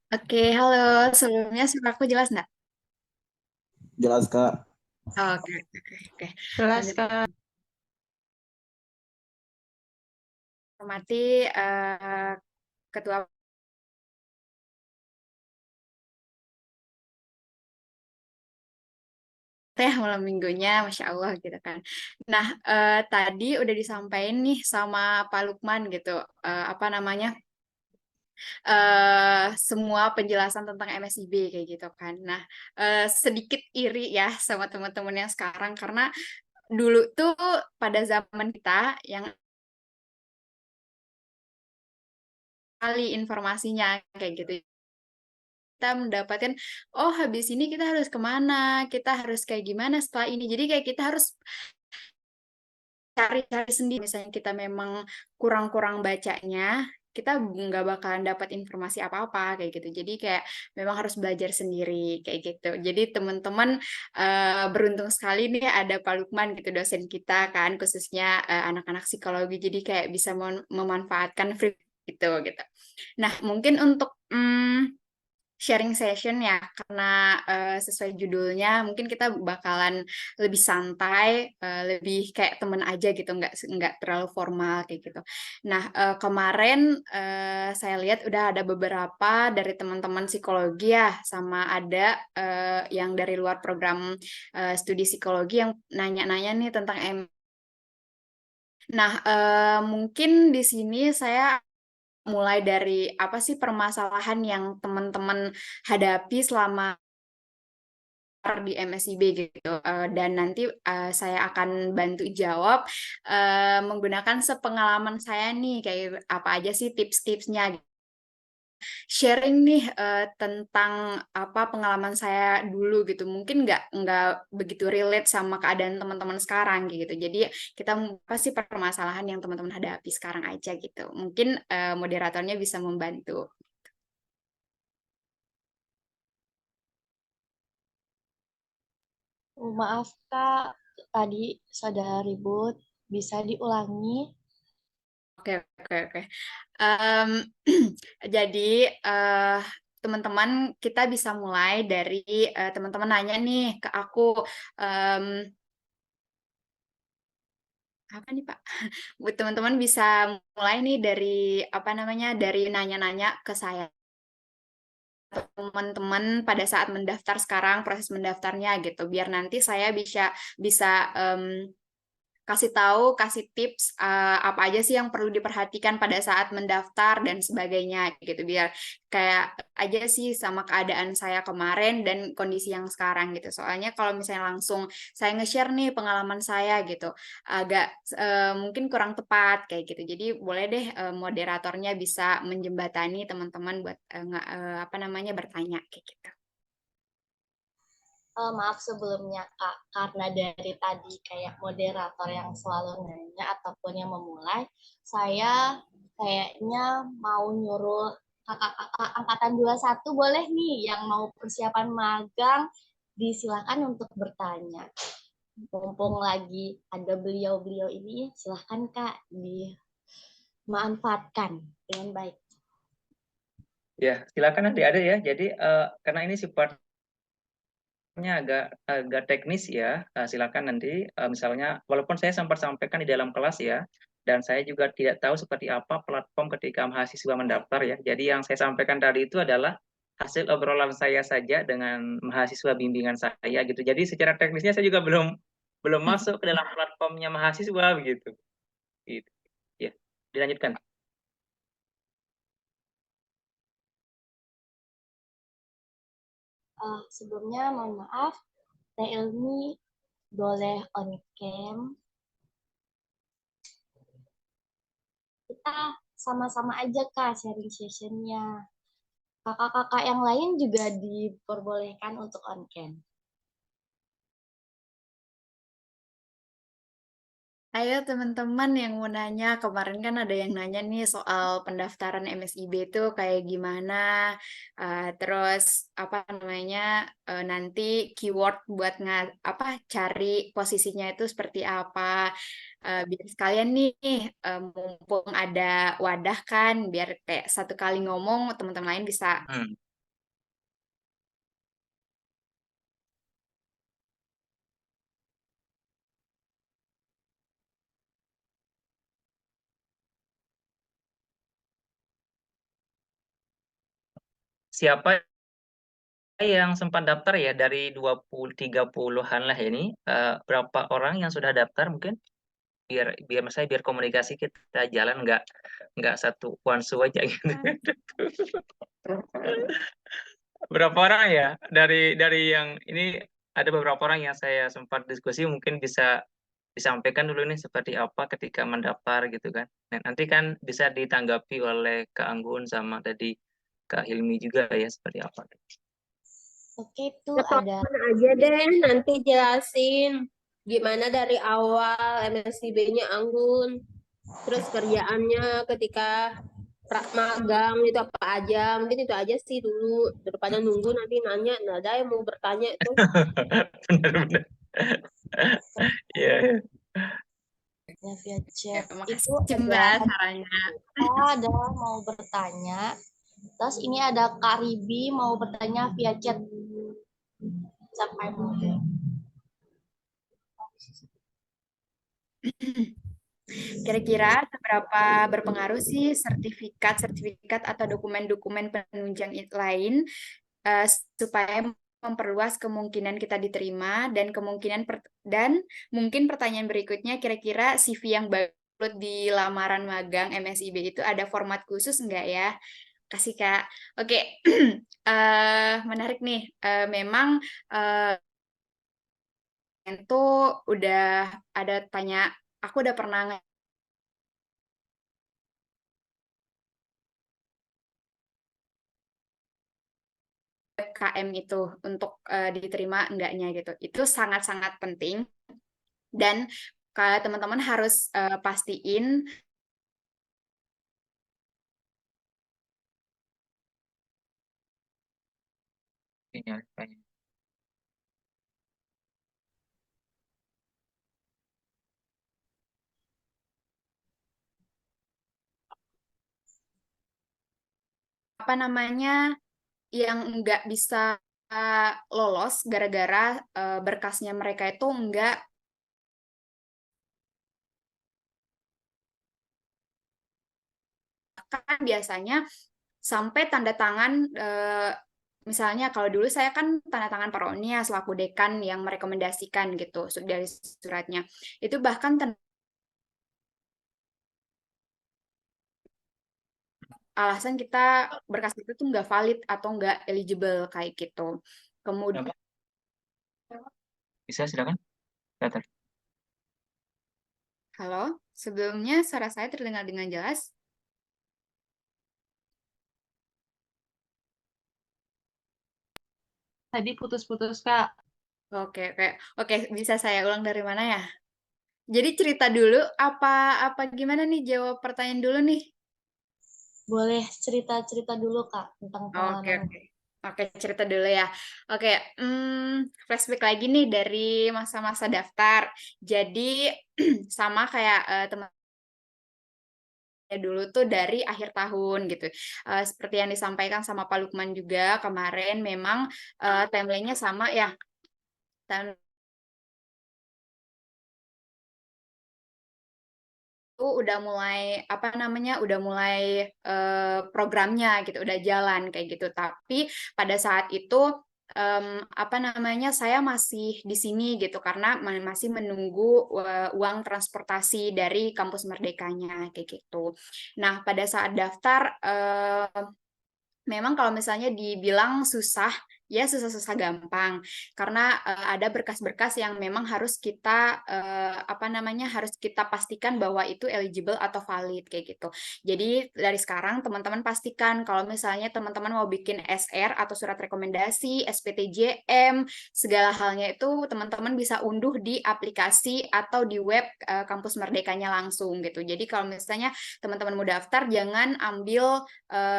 Oke, halo. Sebelumnya suara aku jelas nggak? Jelas, Kak. Oke. Jelas, Lanjut. Kak. Hormati Ketua teh malam minggunya, Masya Allah gitu kan. Nah, tadi udah disampaikan nih sama Pak Lukman gitu, apa namanya, semua penjelasan tentang MSIB kayak gitu kan. Nah, sedikit iri ya sama teman-teman yang sekarang karena dulu tuh pada zaman kita yang kali informasinya kayak gitu. Kita mendapatkan, oh habis ini kita harus kemana, kita harus kayak gimana setelah ini. Jadi kayak kita harus cari-cari sendiri. Misalnya kita memang kurang-kurang bacanya, kita nggak bakalan dapat informasi apa-apa kayak gitu. Jadi kayak memang harus belajar sendiri kayak gitu. Jadi teman-teman beruntung sekali nih ada Pak Lukman gitu, dosen kita kan, khususnya anak-anak psikologi. Jadi kayak bisa memanfaatkan free gitu. Nah, mungkin untuk sharing session ya, karena sesuai judulnya mungkin kita bakalan lebih santai, lebih kayak temen aja gitu, nggak terlalu formal kayak gitu. Nah, kemarin saya lihat udah ada beberapa dari teman-teman psikologi ya, sama ada yang dari luar program studi psikologi yang nanya-nanya nih tentang Nah, mungkin di sini saya mulai dari apa sih permasalahan yang teman-teman hadapi selama di MSIB gitu. Dan nanti saya akan bantu jawab menggunakan sepengalaman saya nih, kayak apa aja sih tips-tipsnya gitu. Sharing nih tentang apa pengalaman saya dulu gitu, mungkin nggak begitu relate sama keadaan teman-teman sekarang gitu. Jadi kita apa sih permasalahan yang teman-teman hadapi sekarang aja gitu. Mungkin moderatornya bisa membantu. Maaf Kak, tadi sudah ribut, bisa diulangi? Oke. Em, jadi teman-teman kita bisa mulai dari teman-teman nanya nih ke aku, em, apa nih Pak? Buat teman-teman bisa mulai nih dari apa namanya, dari nanya-nanya ke saya teman-teman pada saat mendaftar sekarang, proses mendaftarnya gitu, biar nanti saya bisa kasih tahu, kasih tips apa aja sih yang perlu diperhatikan pada saat mendaftar dan sebagainya gitu, biar kayak aja sih sama keadaan saya kemarin dan kondisi yang sekarang gitu. Soalnya kalau misalnya langsung saya nge-share nih pengalaman saya gitu, agak mungkin kurang tepat kayak gitu. Jadi boleh deh moderatornya bisa menjembatani teman-teman buat apa namanya bertanya kayak gitu. Maaf sebelumnya Kak, karena dari tadi kayak moderator yang selalu nanya ataupun yang memulai, saya kayaknya mau nyuruh kakak-kakak angkatan 21 boleh nih yang mau persiapan magang, disilakan untuk bertanya. Mumpung lagi ada beliau-beliau ini, silahkan Kak dimanfaatkan dengan baik. Ya, silakan adik-adik ya. Jadi karena ini sifatnya agak teknis ya, silakan nanti misalnya walaupun saya sempat sampaikan di dalam kelas ya, dan saya juga tidak tahu seperti apa platform ketika mahasiswa mendaftar ya. Jadi yang saya sampaikan tadi itu adalah hasil obrolan saya saja dengan mahasiswa bimbingan saya gitu. Jadi secara teknisnya saya juga belum masuk ke dalam platformnya mahasiswa begitu. Gitu. Ya, dilanjutkan. Sebelumnya mohon maaf, Teh Ilmi boleh on cam. Kita sama-sama aja Kak sharing sessionnya. Kakak-kakak yang lain juga diperbolehkan untuk on cam. Ayo teman-teman yang mau nanya, kemarin kan ada yang nanya nih soal pendaftaran MSIB itu kayak gimana, terus apa namanya nanti keyword buat cari posisinya itu seperti apa, biar sekalian nih mumpung ada wadah kan, biar kayak satu kali ngomong teman-teman lain bisa. Siapa yang sempat daftar ya dari 20-30-an lah ini, berapa orang yang sudah daftar mungkin? Biar biar komunikasi kita jalan nggak satu one show aja gitu. Berapa orang ya dari yang ini, ada beberapa orang yang saya sempat diskusi, mungkin bisa disampaikan dulu nih seperti apa ketika mendaftar gitu kan. Dan nanti kan bisa ditanggapi oleh Kak Anggun sama tadi Kak Hilmi juga ya seperti apa. Oke, itu Telepon ada aja deh, nanti jelasin gimana dari awal MSIB-nya Anggun, terus kerjaannya ketika magang itu apa aja, mungkin itu aja sih dulu, daripada nunggu nanti nanya, nggak ada yang mau bertanya itu. Benar-benar. Iya. ya via chat. Makasih Itu Mbak sarannya. ada mau bertanya. Terus ini ada Kak Ribi mau bertanya via chat. Sampai mau. Kira-kira seberapa berpengaruh sih sertifikat atau dokumen-dokumen penunjang lain supaya memperluas kemungkinan kita diterima dan mungkin pertanyaan berikutnya, kira-kira CV yang baru di lamaran magang MSIB itu ada format khusus enggak ya? Kasih Kak. Oke. Menarik nih. Memang itu udah ada tanya, aku udah pernah KM itu untuk diterima enggaknya gitu. Itu sangat-sangat penting dan teman-teman harus pastiin Iya. apa namanya yang nggak bisa lolos gara-gara berkasnya mereka itu nggak kan biasanya sampai tanda tangan misalnya kalau dulu saya kan tanda tangan Paronia selaku dekan yang merekomendasikan gitu dari suratnya itu bahkan alasan kita berkas itu tuh nggak valid atau nggak eligible kayak gitu. Kemudian Bisa silakan. Datar. halo, sebelumnya suara saya terdengar dengan jelas? Tadi putus-putus, Kak. Oke, bisa saya ulang dari mana ya? Jadi cerita dulu apa gimana nih, jawab pertanyaan dulu nih. Boleh cerita-cerita dulu Kak tentang pengalaman. Oke, cerita dulu ya. Oke, flashback lagi nih dari masa-masa daftar. Jadi sama kayak teman dulu tuh dari akhir tahun gitu. Seperti yang disampaikan sama Pak Lukman juga kemarin, memang timeline-nya sama ya. Udah mulai programnya gitu, udah jalan kayak gitu. Tapi pada saat itu saya masih di sini gitu karena masih menunggu uang transportasi dari kampus Merdekanya kayak gitu. Nah, pada saat daftar memang kalau misalnya dibilang susah ya susah-susah gampang karena ada berkas-berkas yang memang harus kita harus kita pastikan bahwa itu eligible atau valid kayak gitu. Jadi dari sekarang teman-teman pastikan kalau misalnya teman-teman mau bikin SR atau surat rekomendasi, SPTJM, segala halnya itu teman-teman bisa unduh di aplikasi atau di web Kampus Merdekanya langsung gitu. Jadi kalau misalnya teman-teman mau daftar jangan ambil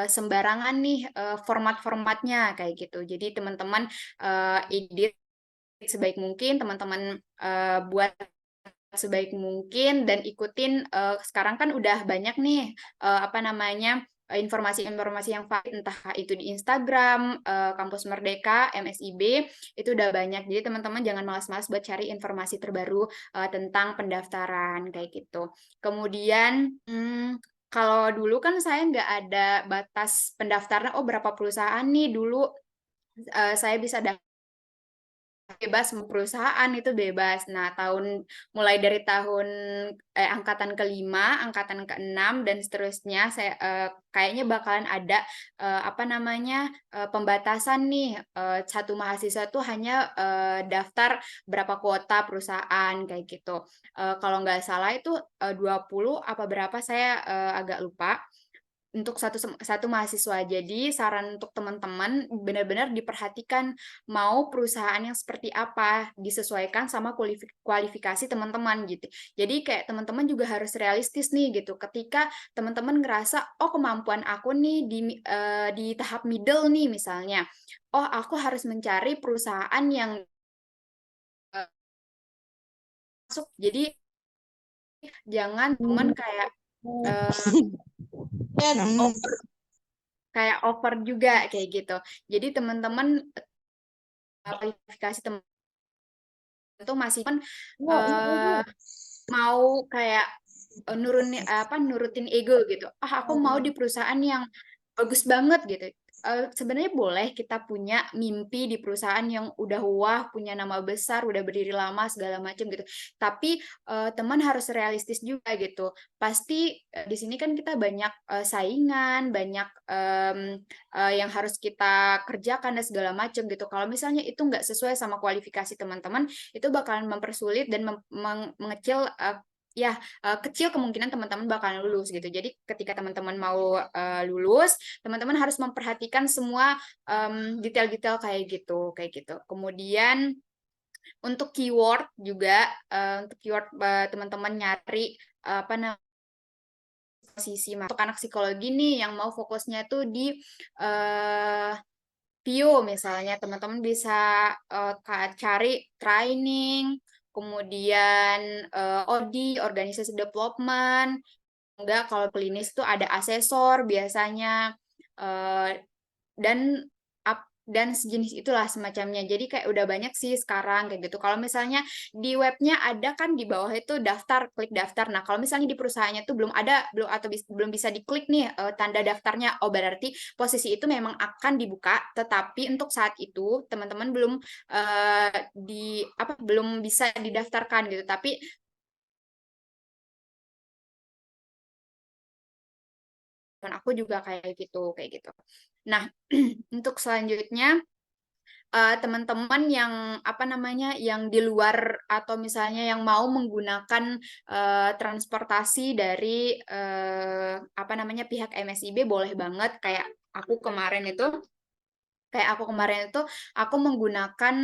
sembarangan nih format-formatnya kayak gitu. Jadi teman-teman edit sebaik mungkin, teman-teman buat sebaik mungkin dan ikutin sekarang kan udah banyak nih informasi-informasi yang valid entah itu di Instagram Kampus Merdeka MSIB itu udah banyak. Jadi teman-teman jangan malas-malas buat cari informasi terbaru tentang pendaftaran kayak gitu. Kemudian kalau dulu kan saya nggak ada batas pendaftaran, berapa perusahaan nih dulu saya bisa bebas mau perusahaan itu bebas. Nah, mulai dari tahun angkatan kelima, angkatan keenam dan seterusnya saya kayaknya bakalan ada pembatasan nih satu mahasiswa tuh hanya daftar berapa kuota perusahaan kayak gitu. Kalau nggak salah itu 20 apa berapa saya agak lupa untuk satu mahasiswa. Jadi saran untuk teman-teman benar-benar diperhatikan mau perusahaan yang seperti apa, disesuaikan sama kualifikasi teman-teman gitu. Jadi kayak teman-teman juga harus realistis nih gitu. Ketika teman-teman ngerasa kemampuan aku nih di tahap middle nih misalnya. Aku harus mencari perusahaan yang masuk. Jadi jangan teman kayak over juga kayak gitu. Jadi teman-teman kualifikasi teman itu masih kan mau kayak nurutin ego gitu. Aku mau di perusahaan yang bagus banget gitu. Sebenarnya boleh kita punya mimpi di perusahaan yang udah wah, punya nama besar, udah berdiri lama segala macam gitu. Tapi teman harus realistis juga gitu. Pasti di sini kan kita banyak saingan, banyak yang harus kita kerjakan dan segala macam gitu. Kalau misalnya itu nggak sesuai sama kualifikasi teman-teman, itu bakalan mempersulit dan mengecil kecil kemungkinan teman-teman bakalan lulus gitu. Jadi ketika teman-teman mau lulus, teman-teman harus memperhatikan semua detail-detail kayak gitu. Kemudian untuk keyword juga, untuk keyword teman-teman nyari posisi untuk anak psikologi nih yang mau fokusnya tuh di PIO misalnya, teman-teman bisa cari training, kemudian OD, Organization Development, enggak kalau klinis itu ada asesor biasanya, dan sejenis itulah semacamnya. Jadi kayak udah banyak sih sekarang kayak gitu. Kalau misalnya di webnya ada kan di bawah itu daftar, klik daftar. Nah, kalau misalnya di perusahaannya itu belum bisa diklik nih tanda daftarnya, berarti posisi itu memang akan dibuka, tetapi untuk saat itu teman-teman belum bisa didaftarkan gitu. Tapi aku juga kayak gitu. Nah, untuk selanjutnya teman-teman yang yang di luar atau misalnya yang mau menggunakan transportasi dari pihak MSIB boleh banget kayak aku kemarin itu aku menggunakan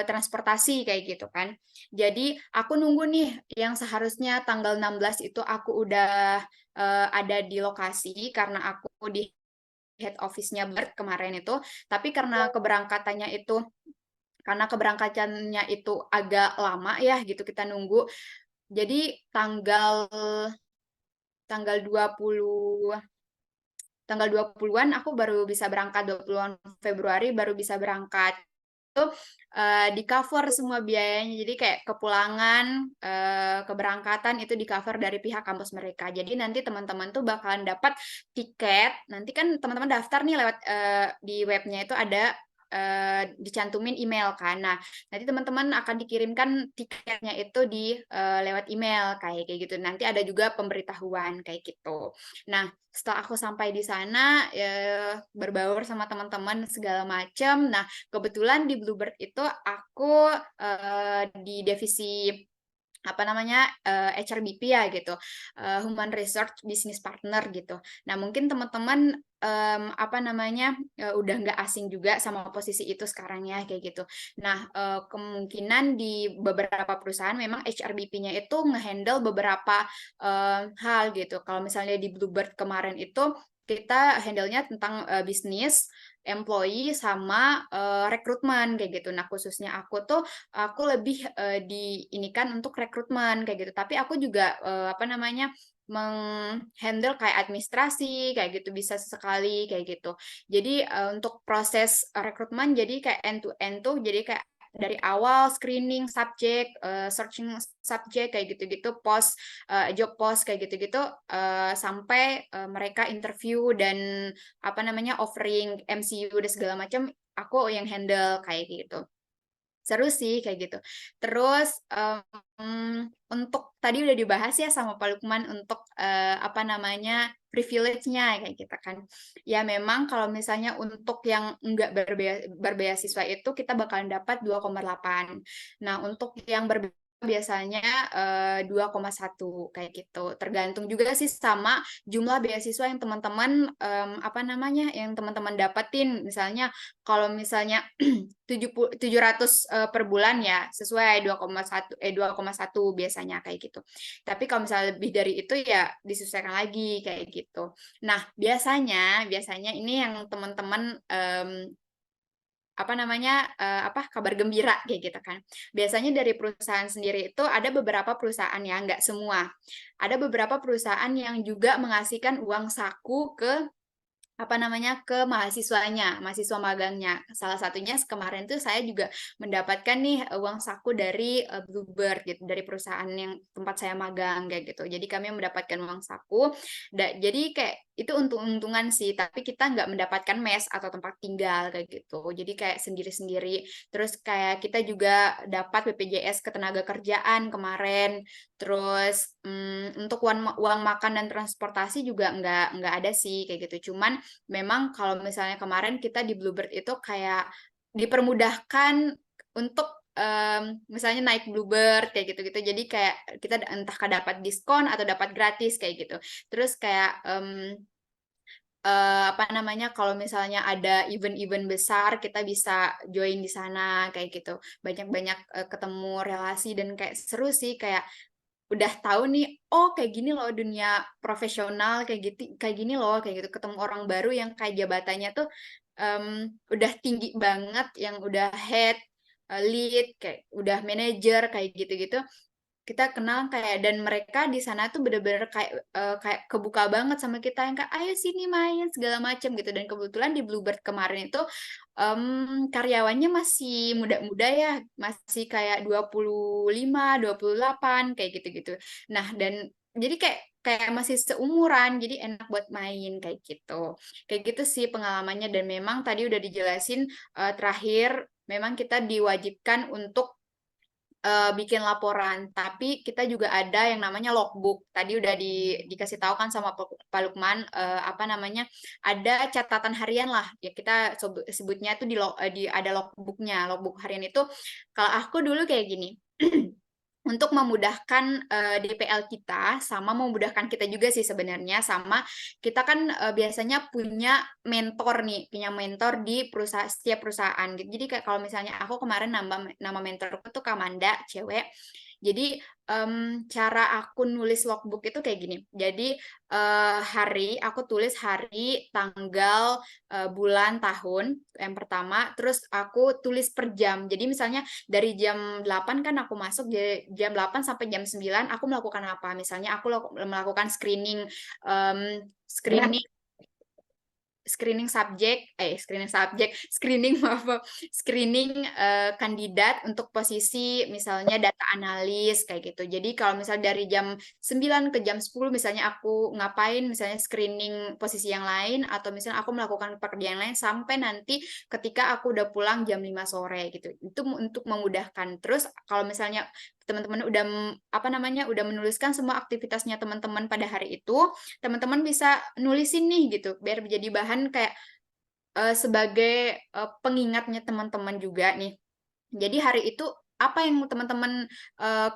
transportasi kayak gitu kan. Jadi aku nunggu nih yang seharusnya tanggal 16 itu aku udah ada di lokasi karena aku di head office-nya BERT kemarin itu, tapi karena keberangkatannya itu agak lama ya gitu kita nunggu. Jadi tanggal 20-an aku baru bisa berangkat, 20-an Februari baru bisa berangkat. Itu di cover semua biayanya. Jadi kayak kepulangan, keberangkatan itu di cover dari pihak kampus mereka. Jadi nanti teman-teman tuh bakalan dapat tiket. Nanti kan teman-teman daftar nih lewat di webnya itu ada dicantumin email kan. Nah, nanti teman-teman akan dikirimkan tiketnya itu di lewat email kayak gitu. Nanti ada juga pemberitahuan kayak gitu. Nah, setelah aku sampai di sana berbaur sama teman-teman segala macam. Nah, kebetulan di Bluebird itu aku di divisi apa namanya HRBP ya gitu, Human Resource Business Partner gitu. Nah mungkin teman-teman apa namanya udah nggak asing juga sama posisi itu sekarang ya kayak gitu. Nah kemungkinan di beberapa perusahaan memang HRBP-nya itu ngehandle beberapa hal gitu. Kalau misalnya di Bluebird kemarin itu kita handle-nya tentang bisnis, employee sama rekrutmen kayak gitu. Nah khususnya aku lebih diinikan untuk rekrutmen kayak gitu. Tapi aku juga apa namanya menghandle kayak administrasi kayak gitu bisa sesekali kayak gitu. Jadi untuk proses rekrutmen jadi kayak end to end tuh jadi kayak dari awal screening subjek, searching subjek kayak gitu-gitu, post job post kayak gitu-gitu sampai mereka interview dan apa namanya offering MCU dan segala macam aku yang handle kayak gitu. Seru sih kayak gitu. Terus untuk tadi udah dibahas ya sama Pak Lukman untuk apa namanya privilege-nya kayak gitu kan. Ya memang kalau misalnya untuk yang enggak berbeasiswa itu kita bakalan dapat 2,8. Nah, untuk yang biasanya 2,1 kayak gitu. Tergantung juga sih sama jumlah beasiswa yang teman-teman apa namanya yang teman-teman dapetin. Misalnya kalau misalnya 700 per bulan ya sesuai 2,1 biasanya kayak gitu. Tapi kalau misalnya lebih dari itu ya disesuaikan lagi kayak gitu. Nah, biasanya ini yang teman-teman apa namanya apa kabar gembira kayak gitu kan. Biasanya dari perusahaan sendiri itu ada beberapa perusahaan ya, nggak semua. Ada beberapa perusahaan yang juga mengasihkan uang saku ke apa namanya ke mahasiswanya, mahasiswa magangnya. Salah satunya kemarin tuh saya juga mendapatkan nih uang saku dari Bluebird gitu, dari perusahaan yang tempat saya magang kayak gitu. Jadi kami mendapatkan uang saku. Jadi kayak itu untung-untungan sih, tapi kita nggak mendapatkan mes atau tempat tinggal kayak gitu. Jadi kayak sendiri-sendiri. Terus kayak kita juga dapat BPJS Ketenagakerjaan kemarin. Terus untuk uang makan dan transportasi juga nggak ada sih kayak gitu. Cuman memang kalau misalnya kemarin kita di Bluebird itu kayak dipermudahkan untuk misalnya naik Bluebird kayak gitu-gitu. Jadi kayak kita entah dapat diskon atau dapat gratis kayak gitu. Terus kayak apa namanya kalau misalnya ada event-event besar kita bisa join di sana kayak gitu. Banyak-banyak ketemu relasi dan kayak seru sih kayak udah tahu nih, oh kayak gini loh dunia profesional kayak gini loh kayak gitu ketemu orang baru yang kayak jabatannya tuh udah tinggi banget yang udah head, lead kayak udah manager kayak gitu-gitu kita kenal kayak dan mereka di sana tuh bener-bener kayak kebuka banget sama kita yang kayak ayo sini main segala macam gitu dan kebetulan di Bluebird kemarin itu karyawannya masih muda-muda ya masih kayak 25, 28 kayak gitu-gitu. Nah dan jadi kayak masih seumuran jadi enak buat main kayak gitu. Kayak gitu sih pengalamannya dan memang tadi udah dijelasin terakhir memang kita diwajibkan untuk bikin laporan, tapi kita juga ada yang namanya logbook. Tadi udah dikasih tahu kan sama Pak Lukman apa namanya? Ada catatan harian lah. Ya kita sebutnya itu ada logbooknya. Logbook harian itu kalau aku dulu kayak gini. Untuk memudahkan DPL kita sama memudahkan kita juga sih sebenarnya sama kita kan biasanya punya mentor di setiap perusahaan gitu. Jadi kayak kalau misalnya aku kemarin nama mentorku tuh Kamanda cewek. Jadi cara aku nulis logbook itu kayak gini. Jadi aku tulis hari, tanggal, bulan, tahun yang pertama, terus aku tulis per jam. Jadi misalnya dari jam 8 kan aku masuk, jam 8 sampai jam 9 aku melakukan apa? Misalnya aku melakukan screening screening kandidat untuk posisi misalnya data analis kayak gitu. Jadi kalau misalnya dari jam 9 ke jam 10 misalnya aku ngapain, misalnya screening posisi yang lain, atau misalnya aku melakukan pekerjaan lain sampai nanti ketika aku udah pulang jam 5 sore gitu. Itu untuk memudahkan. Terus kalau misalnya teman-teman udah menuliskan semua aktivitasnya teman-teman pada hari itu, teman-teman bisa nulisin nih gitu biar menjadi bahan kayak sebagai pengingatnya teman-teman juga nih. Jadi hari itu apa yang teman-teman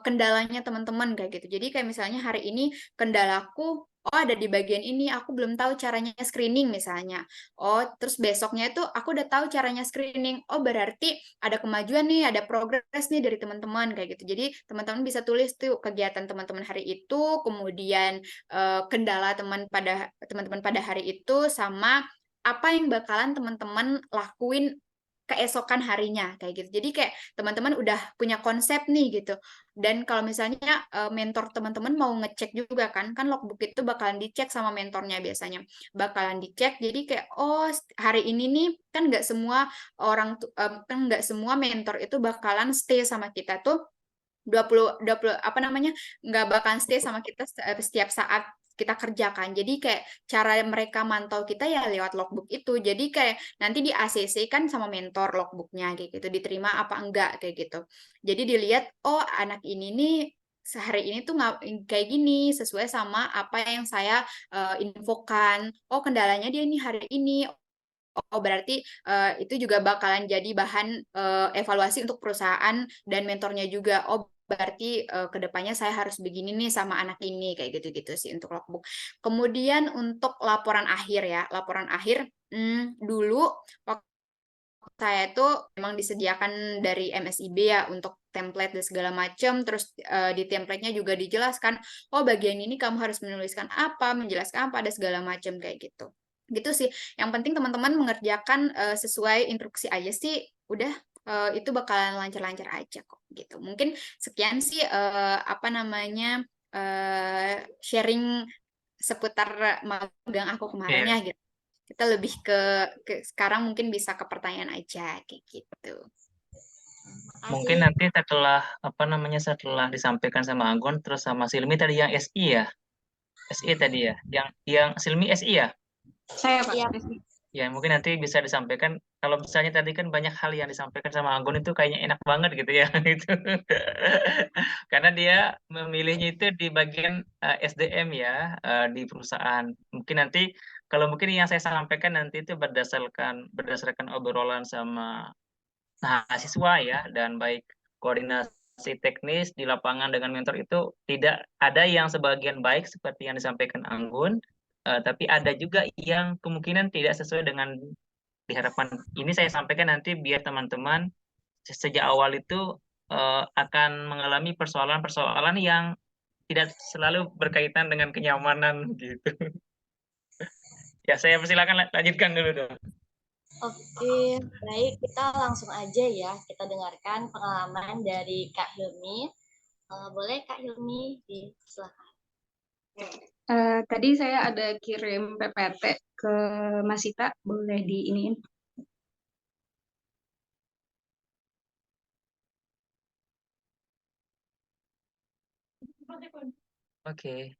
kendalanya teman-teman kayak gitu. Jadi kayak misalnya hari ini kendalaku ada di bagian ini, aku belum tahu caranya screening misalnya. Oh, terus besoknya itu aku udah tahu caranya screening. Oh, berarti ada kemajuan nih, ada progres nih dari teman-teman kayak gitu. Jadi teman-teman bisa tulis tuh kegiatan teman-teman hari itu, kemudian kendala teman-teman pada hari itu, sama apa yang bakalan teman-teman lakuin keesokan harinya kayak gitu. Jadi kayak teman-teman udah punya konsep nih gitu. Dan kalau misalnya mentor teman-teman mau ngecek juga kan logbook itu bakalan dicek sama mentornya biasanya. Bakalan dicek. Jadi kayak hari ini nih kan nggak semua nggak semua mentor itu bakalan stay sama kita tuh 20 nggak bakalan stay sama kita setiap saat kita kerjakan. Jadi kayak cara mereka mantau kita ya lewat logbook itu. Jadi kayak nanti di ACC kan sama mentor logbooknya kayak gitu, diterima apa enggak kayak gitu. Jadi dilihat, oh anak ini nih sehari ini tuh kayak gini sesuai sama apa yang saya infokan. Oh kendalanya dia ini hari ini. Oh, berarti itu juga bakalan jadi bahan evaluasi untuk perusahaan dan mentornya juga. Oh, berarti kedepannya saya harus begini nih sama anak ini, kayak gitu-gitu sih untuk logbook. Kemudian untuk laporan akhir ya, laporan akhir dulu waktu saya itu memang disediakan dari MSIB ya untuk template dan segala macam. Terus di template-nya juga dijelaskan, oh bagian ini kamu harus menuliskan apa, menjelaskan apa, ada segala macam kayak gitu. Gitu sih. Yang penting teman-teman mengerjakan sesuai instruksi aja sih, udah itu bakalan lancar-lancar aja kok gitu. Mungkin sekian sih sharing seputar magang aku kemarin ya gitu. Kita lebih ke sekarang mungkin bisa ke pertanyaan aja kayak gitu. Mungkin nanti setelah disampaikan sama Anggun terus sama Silmi tadi yang SI ya. SI tadi ya. Yang Silmi SI ya. Saya Pak. Iya. Ya, mungkin nanti bisa disampaikan kalau misalnya tadi kan banyak hal yang disampaikan sama Anggun itu kayaknya enak banget gitu ya gitu. Karena dia memilihnya itu di bagian SDM ya di perusahaan. Mungkin nanti kalau mungkin yang saya sampaikan nanti itu berdasarkan obrolan sama mahasiswa ya dan baik koordinasi teknis di lapangan dengan mentor itu tidak ada yang sebagian baik seperti yang disampaikan Anggun. Tapi ada juga yang kemungkinan tidak sesuai dengan diharapkan. Ini saya sampaikan nanti biar teman-teman sejak awal itu akan mengalami persoalan-persoalan yang tidak selalu berkaitan dengan kenyamanan gitu. Ya, saya persilakan lanjutkan dulu dong. Oke, baik. Kita langsung aja ya. Kita dengarkan pengalaman dari Kak Hilmi. Boleh Kak Hilmi, silakan. Tadi saya ada kirim PPT ke Mas Sita, boleh diiniin. Oke.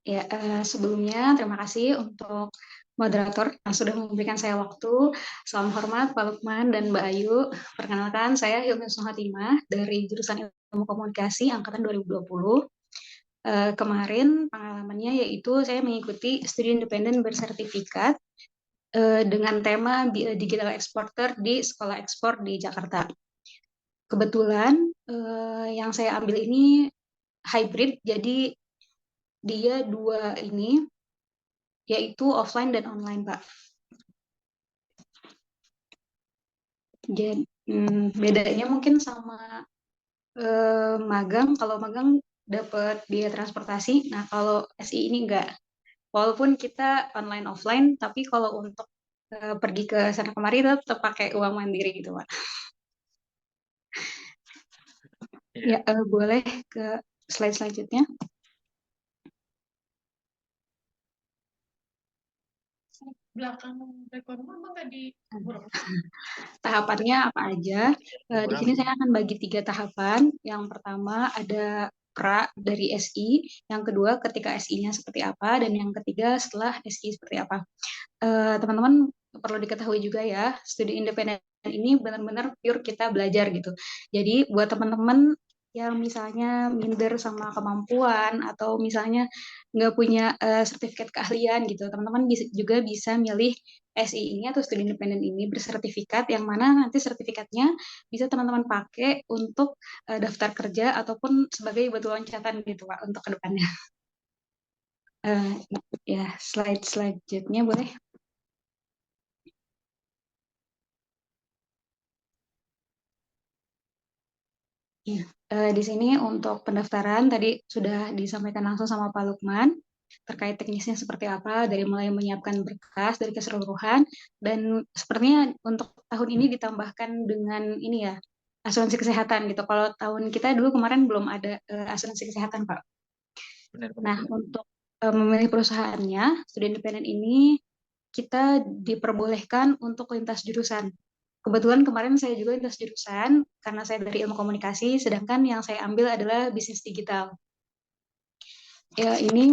Ya, sebelumnya terima kasih untuk moderator yang sudah memberikan saya waktu. Salam hormat Pak Lukman dan Mbak Ayu. Perkenalkan, saya Hilmi Suhatimah dari jurusan Ilmu Komunikasi angkatan 2020. Kemarin pengalamannya yaitu saya mengikuti studi independen bersertifikat dengan tema Digital Exporter di Sekolah Ekspor di Jakarta. Kebetulan yang saya ambil ini hybrid, jadi dia dua ini, yaitu offline dan online, Pak. Jadi bedanya mungkin sama magang. Kalau magang dapat biaya transportasi, nah kalau SI ini enggak. Walaupun kita online offline, tapi kalau untuk pergi ke sana kemari tetap pakai uang mandiri gitu, Pak. Ya, boleh ke slide selanjutnya. Belakang rekornya emang nggak di Tahapannya apa aja? Di sini saya akan bagi 3 tahapan. Yang pertama ada pra dari SI, yang kedua ketika SI-nya seperti apa, dan yang ketiga setelah SI seperti apa. Teman-teman perlu diketahui juga ya, studi independen ini benar-benar pure kita belajar gitu. Jadi buat teman-teman yang misalnya minder sama kemampuan atau misalnya nggak punya sertifikat keahlian gitu, teman-teman juga bisa milih SI ini atau studi independen ini bersertifikat yang mana nanti sertifikatnya bisa teman-teman pakai untuk daftar kerja ataupun sebagai batu loncatan gitu Pak untuk kedepannya. Ya, slide selanjutnya boleh. Ya, di sini untuk pendaftaran tadi sudah disampaikan langsung sama Pak Lukman terkait teknisnya seperti apa dari mulai menyiapkan berkas dari keseluruhan dan sepertinya untuk tahun ini ditambahkan dengan ini ya asuransi kesehatan gitu. Kalau tahun kita dulu kemarin belum ada asuransi kesehatan Pak. Nah untuk memilih perusahaannya studi independen ini kita diperbolehkan untuk lintas jurusan. Kebetulan kemarin saya juga lintas jurusan karena saya dari ilmu komunikasi, sedangkan yang saya ambil adalah bisnis digital. Ya, ini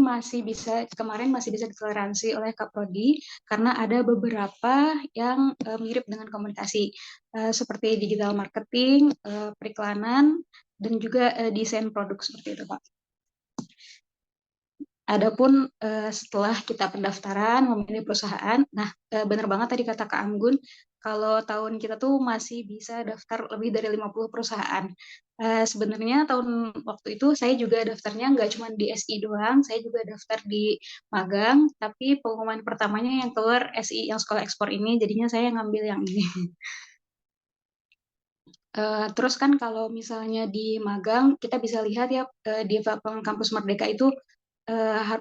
kemarin masih bisa ditoleransi oleh Kaprodi karena ada beberapa yang mirip dengan komunikasi, seperti digital marketing, periklanan, dan juga desain produk seperti itu, Pak. Adapun setelah kita pendaftaran memilih perusahaan, nah benar banget tadi kata Kak Anggun, kalau tahun kita tuh masih bisa daftar lebih dari 50 perusahaan. Sebenarnya tahun waktu itu saya juga daftarnya nggak cuma di SI doang, saya juga daftar di magang, tapi pengumuman pertamanya yang keluar SI yang sekolah ekspor ini, jadinya saya ngambil yang ini. Terus kan kalau misalnya di magang, kita bisa lihat ya di kampus Merdeka itu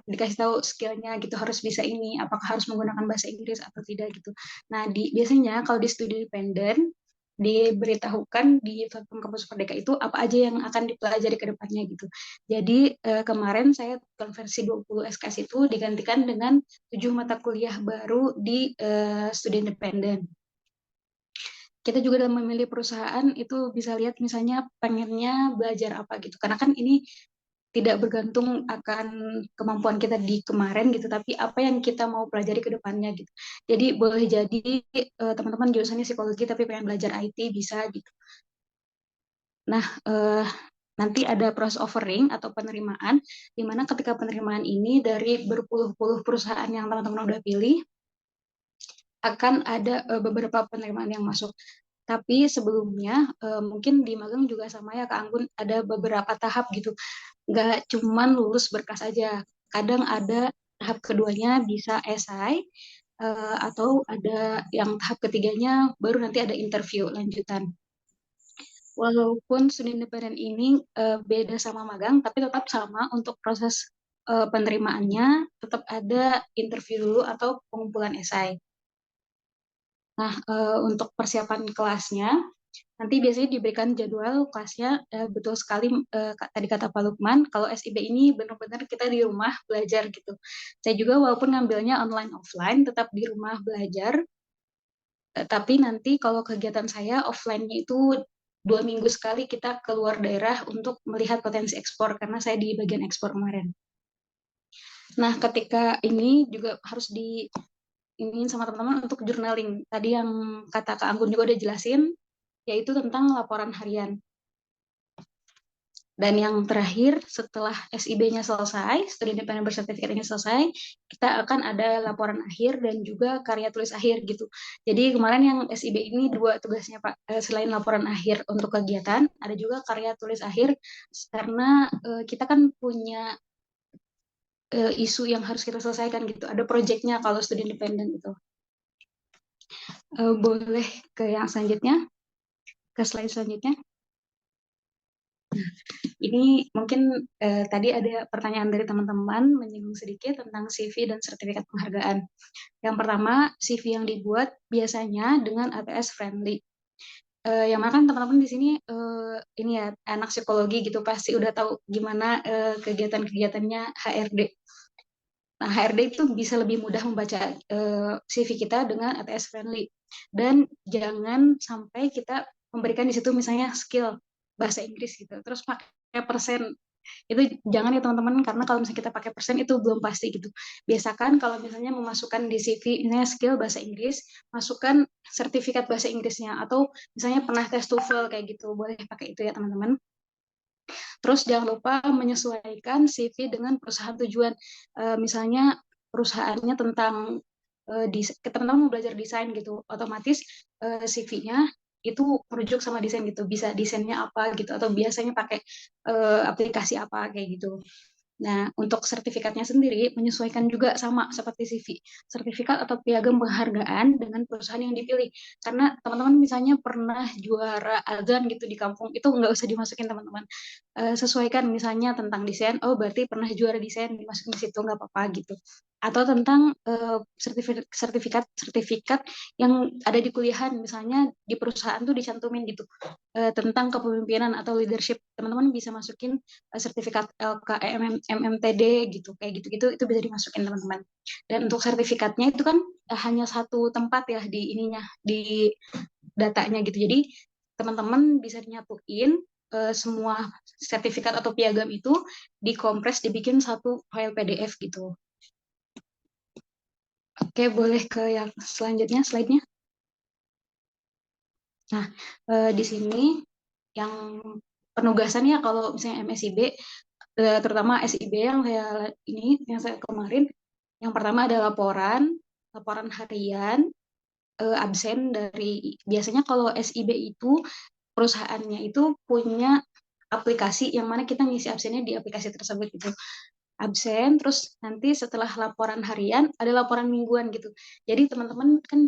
dikasih tahu skillnya gitu harus bisa ini apakah harus menggunakan bahasa Inggris atau tidak gitu. Nah biasanya kalau di studi independen diberitahukan di platform kampus Merdeka itu apa aja yang akan dipelajari ke depannya gitu. Jadi kemarin saya konversi 20 SKS itu digantikan dengan 7 mata kuliah baru di studi independen. Kita juga dalam memilih perusahaan itu bisa lihat misalnya pengennya belajar apa gitu. Karena kan ini tidak bergantung akan kemampuan kita di kemarin gitu, tapi apa yang kita mau pelajari ke depannya gitu. Jadi boleh jadi teman-teman jurusannya psikologi tapi pengen belajar IT bisa gitu. Nah, nanti ada proses offering atau penerimaan, di mana ketika penerimaan ini dari berpuluh-puluh perusahaan yang teman-teman udah pilih, akan ada beberapa penerimaan yang masuk. Tapi sebelumnya mungkin di magang juga sama ya Kak Anggun, ada beberapa tahap gitu. Nggak cuman lulus berkas aja. Kadang ada tahap keduanya bisa esai, atau ada yang tahap ketiganya baru nanti ada interview lanjutan. Walaupun studi independen ini beda sama magang, tapi tetap sama untuk proses penerimaannya, tetap ada interview dulu atau pengumpulan esai. Nah, untuk persiapan kelasnya, nanti biasanya diberikan jadwal kelasnya, betul sekali tadi kata Pak Lukman, kalau SIB ini benar-benar kita di rumah belajar gitu. Saya juga walaupun ngambilnya online offline, tetap di rumah belajar, tapi nanti kalau kegiatan saya offline-nya itu 2 minggu sekali kita keluar daerah untuk melihat potensi ekspor, karena saya di bagian ekspor kemarin. Nah, ketika ini juga harus ini sama teman-teman untuk journaling. Tadi yang kata Kak Anggun juga udah jelasin, yaitu tentang laporan harian. Dan yang terakhir, setelah SIB-nya selesai, studi independen bersertifikat ini selesai, kita akan ada laporan akhir dan juga karya tulis akhir gitu. Jadi kemarin yang SIB ini 2 tugasnya Pak, selain laporan akhir untuk kegiatan, ada juga karya tulis akhir, karena kita kan punya isu yang harus kita selesaikan gitu. Ada proyeknya kalau studi independen itu. Boleh ke yang selanjutnya, ke slide selanjutnya. Ini mungkin tadi ada pertanyaan dari teman-teman menyinggung sedikit tentang CV dan sertifikat penghargaan. Yang pertama, CV yang dibuat biasanya dengan ATS friendly. yang mana kan teman-teman di sini ini ya anak psikologi gitu pasti udah tahu gimana kegiatan-kegiatannya HRD. Nah, HRD itu bisa lebih mudah membaca CV kita dengan ATS friendly. Dan jangan sampai kita memberikan di situ misalnya skill bahasa Inggris gitu. Terus pakai persen. Itu jangan ya teman-teman, karena kalau misalnya kita pakai persen itu belum pasti gitu. Biasakan kalau misalnya memasukkan di CV misalnya skill bahasa Inggris, masukkan sertifikat bahasa Inggrisnya. Atau misalnya pernah tes TOEFL kayak gitu. Boleh pakai itu ya teman-teman. Terus jangan lupa menyesuaikan CV dengan perusahaan tujuan. Misalnya perusahaannya tentang teman-teman mau belajar desain gitu, otomatis CV-nya itu merujuk sama desain gitu. Bisa desainnya apa gitu, atau biasanya pakai aplikasi apa kayak gitu. Nah, untuk sertifikatnya sendiri menyesuaikan juga sama seperti CV, sertifikat atau piagam penghargaan dengan perusahaan yang dipilih. Karena teman-teman misalnya pernah juara azan gitu di kampung, itu nggak usah dimasukin teman-teman. Sesuaikan misalnya tentang desain, oh berarti pernah juara desain, dimasukin di situ nggak apa-apa gitu. Atau tentang sertifikat yang ada di kuliahan, misalnya di perusahaan tuh dicantumin gitu, tentang kepemimpinan atau leadership. Teman-teman bisa masukin sertifikat LKM, MMTD gitu, kayak gitu-gitu itu bisa dimasukin teman-teman. Dan untuk sertifikatnya itu kan hanya satu tempat ya di ininya, di datanya gitu. Jadi teman-teman bisa nyatuin semua sertifikat atau piagam itu dikompres dibikin satu file PDF gitu. Oke, boleh ke yang selanjutnya slide-nya. Nah, di sini yang penugasannya kalau misalnya MSIB, terutama SIB yang saya kemarin, yang pertama ada laporan harian, absen dari, biasanya kalau SIB itu perusahaannya itu punya aplikasi yang mana kita ngisi absennya di aplikasi tersebut gitu. Absen, terus nanti setelah laporan harian ada laporan mingguan gitu. Jadi teman-teman kan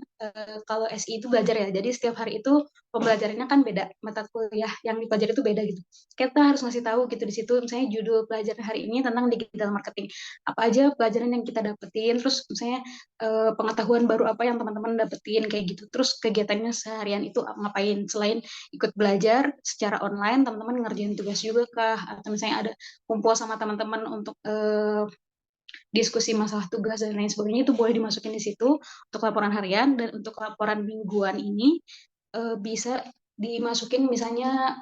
kalau SI itu belajar ya, jadi setiap hari itu pembelajarannya kan beda, mata kuliah yang dipelajari itu beda gitu. Kita harus ngasih tahu gitu di situ, misalnya judul pelajaran hari ini tentang digital marketing. Apa aja pelajaran yang kita dapetin, terus misalnya pengetahuan baru apa yang teman-teman dapetin kayak gitu. Terus kegiatannya seharian itu ngapain, selain ikut belajar secara online, teman-teman ngerjain tugas juga kah, atau misalnya ada kumpul sama teman-teman untuk diskusi masalah tugas dan lain sebagainya, itu boleh dimasukin di situ untuk laporan harian. Dan untuk laporan mingguan ini bisa dimasukin misalnya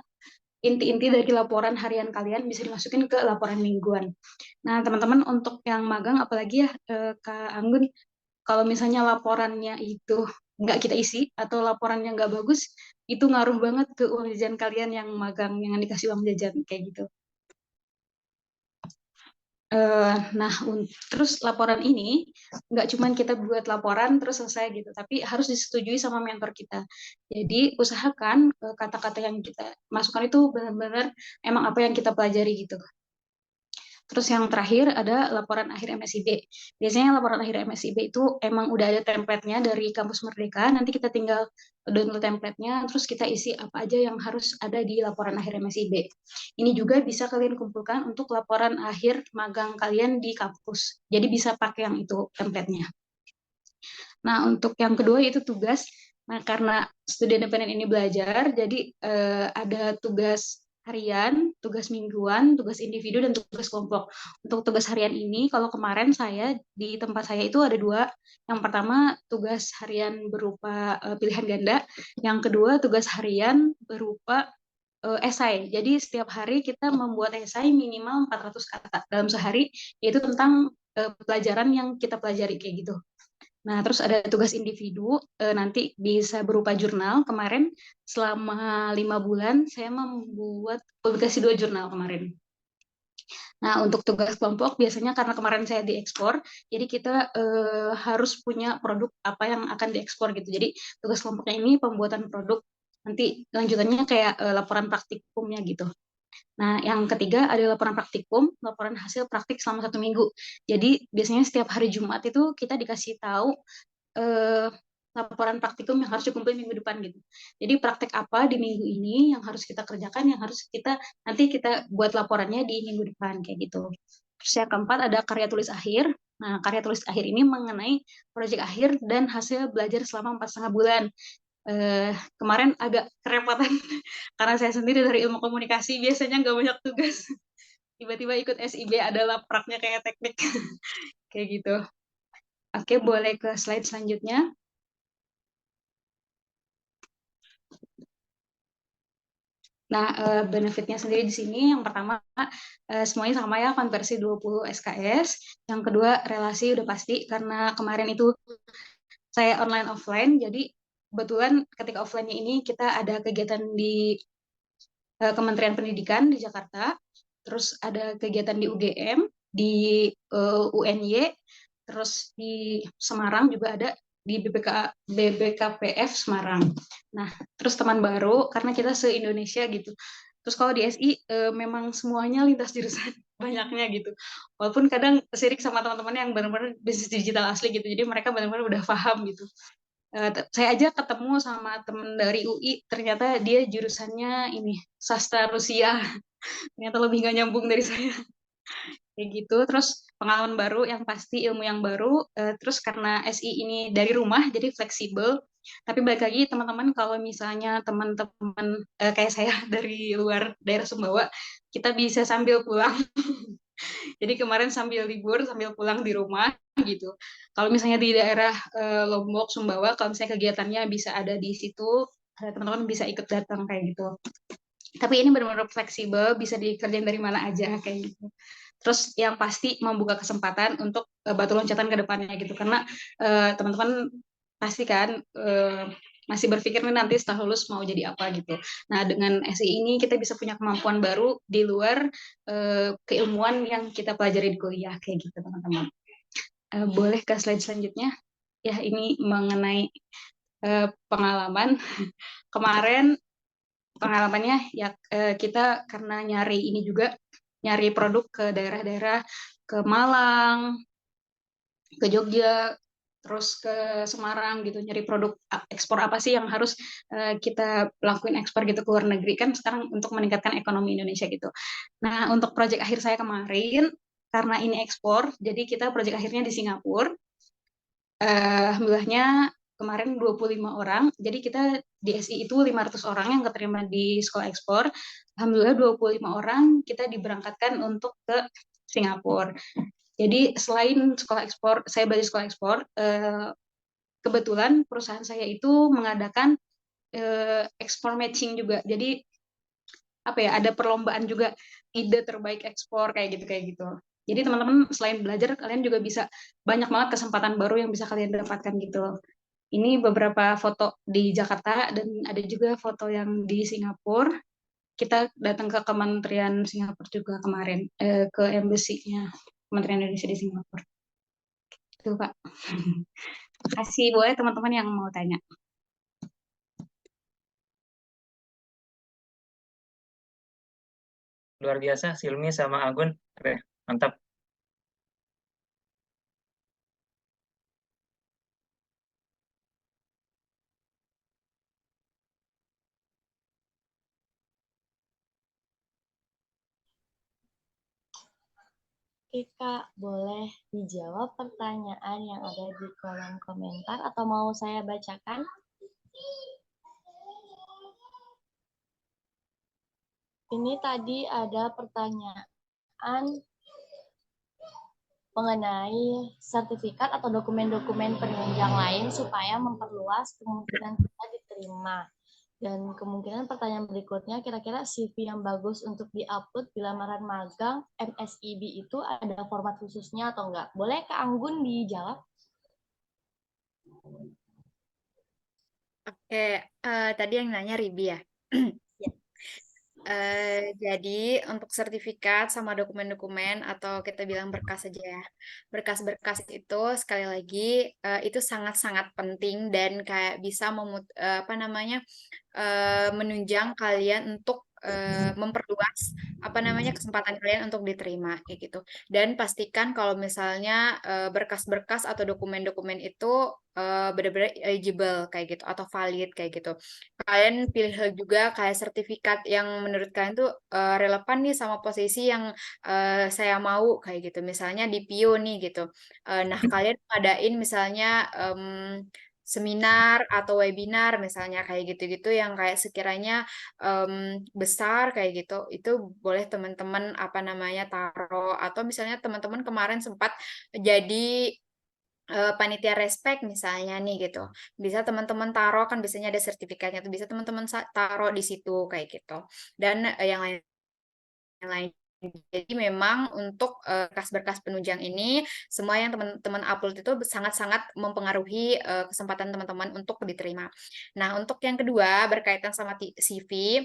inti-inti dari laporan harian kalian bisa dimasukin ke laporan mingguan. Nah, teman-teman untuk yang magang apalagi ya Kak Anggun, kalau misalnya laporannya itu nggak kita isi atau laporannya nggak bagus, itu ngaruh banget ke uang jajan kalian yang magang, yang dikasih uang jajan kayak gitu. Nah, terus laporan ini nggak cuma kita buat laporan terus selesai gitu, tapi harus disetujui sama mentor kita. Jadi usahakan kata-kata yang kita masukkan itu benar-benar emang apa yang kita pelajari gitu. Terus yang terakhir ada laporan akhir MSIB. Biasanya laporan akhir MSIB itu emang udah ada template-nya dari Kampus Merdeka, nanti kita tinggal download template-nya, terus kita isi apa aja yang harus ada di laporan akhir MSIB. Ini juga bisa kalian kumpulkan untuk laporan akhir magang kalian di kampus. Jadi bisa pakai yang itu template-nya. Nah, untuk yang kedua itu tugas. Nah, karena studi independen ini belajar, jadi ada tugas harian, tugas mingguan, tugas individu, dan tugas kelompok. Untuk tugas harian ini, kalau kemarin di tempat saya itu ada dua. Yang pertama, tugas harian berupa pilihan ganda. Yang kedua, tugas harian berupa esai. Jadi setiap hari kita membuat esai minimal 400 kata dalam sehari, yaitu tentang pelajaran yang kita pelajari kayak gitu. Nah, terus ada tugas individu, nanti bisa berupa jurnal. Kemarin selama 5 bulan saya membuat publikasi 2 jurnal kemarin. Nah, untuk tugas kelompok biasanya karena kemarin saya diekspor, jadi kita harus punya produk apa yang akan diekspor gitu. Jadi tugas kelompoknya ini pembuatan produk, nanti lanjutannya kayak laporan praktikumnya gitu. Nah, yang ketiga ada laporan praktikum, laporan hasil praktik selama 1 minggu. Jadi biasanya setiap hari Jumat itu kita dikasih tahu laporan praktikum yang harus dikumpulin minggu depan gitu. Jadi praktek apa di minggu ini yang harus kita kerjakan, yang harus nanti kita buat laporannya di minggu depan kayak gitu. Terus yang keempat ada karya tulis akhir. Nah, karya tulis akhir ini mengenai proyek akhir dan hasil belajar selama 4,5 bulan. Kemarin agak kerepotan karena saya sendiri dari ilmu komunikasi biasanya nggak banyak tugas. Tiba-tiba ikut SIB ada lapraknya kayak teknik kayak gitu. Oke, boleh ke slide selanjutnya. Nah, benefitnya sendiri di sini yang pertama semuanya sama ya, konversi 20 SKS. Yang kedua, relasi udah pasti karena kemarin itu saya online offline, jadi kebetulan ketika offline-nya ini kita ada kegiatan di Kementerian Pendidikan di Jakarta, terus ada kegiatan di UGM, di UNY, terus di Semarang juga ada di BBKPF Semarang. Nah, terus teman baru karena kita se-Indonesia gitu. Terus kalau di SI memang semuanya lintas jurusan banyaknya gitu. Walaupun kadang sirik sama teman-teman yang benar-benar bisnis digital asli gitu. Jadi mereka benar-benar udah paham gitu. Saya aja ketemu sama temen dari UI, ternyata dia jurusannya ini sastra Rusia. Ternyata lebih gak nyambung dari saya. Kayak gitu. Terus pengalaman baru yang pasti, ilmu yang baru. Terus karena SI ini dari rumah jadi fleksibel. Tapi balik lagi teman-teman, kalau misalnya teman-teman kayak saya dari luar daerah Sumbawa, kita bisa sambil pulang. Jadi kemarin sambil libur, sambil pulang di rumah gitu. Kalau misalnya di daerah Lombok, Sumbawa, kalau misalnya kegiatannya bisa ada di situ, teman-teman bisa ikut datang kayak gitu. Tapi ini benar-benar fleksibel, bisa dikerjain dari mana aja kayak gitu. Terus yang pasti membuka kesempatan untuk batu loncatan ke depannya gitu. Karena teman-teman pasti kan masih berpikir nih nanti setelah lulus mau jadi apa gitu. Nah, dengan SI ini kita bisa punya kemampuan baru di luar keilmuan yang kita pelajari di kuliah kayak gitu, teman-teman. Boleh ke slide selanjutnya? Ya, ini mengenai pengalaman. Kemarin pengalamannya ya kita karena nyari ini juga, nyari produk ke daerah-daerah, ke Malang, ke Jogja, terus ke Semarang gitu, nyari produk ekspor apa sih yang harus kita lakuin ekspor gitu ke luar negeri kan sekarang untuk meningkatkan ekonomi Indonesia gitu. Nah, untuk proyek akhir saya kemarin karena ini ekspor, jadi kita proyek akhirnya di Singapura. Alhamdulillahnya kemarin 25 orang, jadi kita di SI itu 500 orang yang keterima di sekolah ekspor. Alhamdulillah 25 orang kita diberangkatkan untuk ke Singapura. Jadi selain sekolah ekspor, saya belajar sekolah ekspor, kebetulan perusahaan saya itu mengadakan ekspor matching juga. Jadi apa ya, ada perlombaan juga ide terbaik ekspor kayak gitu. Jadi teman-teman selain belajar, kalian juga bisa banyak banget kesempatan baru yang bisa kalian dapatkan gitu. Ini beberapa foto di Jakarta dan ada juga foto yang di Singapura. Kita datang ke Kementerian Singapura juga kemarin, ke embassy-nya Kementerian Indonesia di Singapura. Itu Pak. Kasih boleh teman-teman yang mau tanya. Luar biasa, Silmi sama Agun. Mantap. Oke Kak, boleh dijawab pertanyaan yang ada di kolom komentar atau mau saya bacakan? Ini tadi ada pertanyaan mengenai sertifikat atau dokumen-dokumen penunjang lain supaya memperluas kemungkinan kita diterima. Dan kemungkinan pertanyaan berikutnya, kira-kira CV yang bagus untuk di-upload di lamaran magang MSIB itu ada format khususnya atau enggak? Boleh Kak Anggun dijawab? Oke, tadi yang nanya Ribi ya. Jadi untuk sertifikat sama dokumen-dokumen atau kita bilang berkas saja ya. Berkas-berkas itu sekali lagi itu sangat-sangat penting dan kayak bisa menunjang kalian untuk memperluas kesempatan kalian untuk diterima kayak gitu. Dan pastikan kalau misalnya berkas-berkas atau dokumen-dokumen itu benar-benar eligible kayak gitu atau valid kayak gitu. Kalian pilih juga kayak sertifikat yang menurut kalian tuh relevan nih sama posisi yang saya mau kayak gitu. Misalnya di PIO nih gitu. Nah, kalian ngadain misalnya seminar atau webinar misalnya kayak gitu-gitu yang kayak sekiranya besar kayak gitu, itu boleh teman-teman apa namanya taruh, atau misalnya teman-teman kemarin sempat jadi panitia respect misalnya nih gitu, bisa teman-teman taruh, kan biasanya ada sertifikatnya tuh, bisa teman-teman taruh di situ kayak gitu, dan yang lain. Jadi memang untuk berkas-berkas penunjang ini, semua yang teman-teman upload itu sangat-sangat mempengaruhi kesempatan teman-teman untuk diterima. Nah, untuk yang kedua berkaitan sama CV,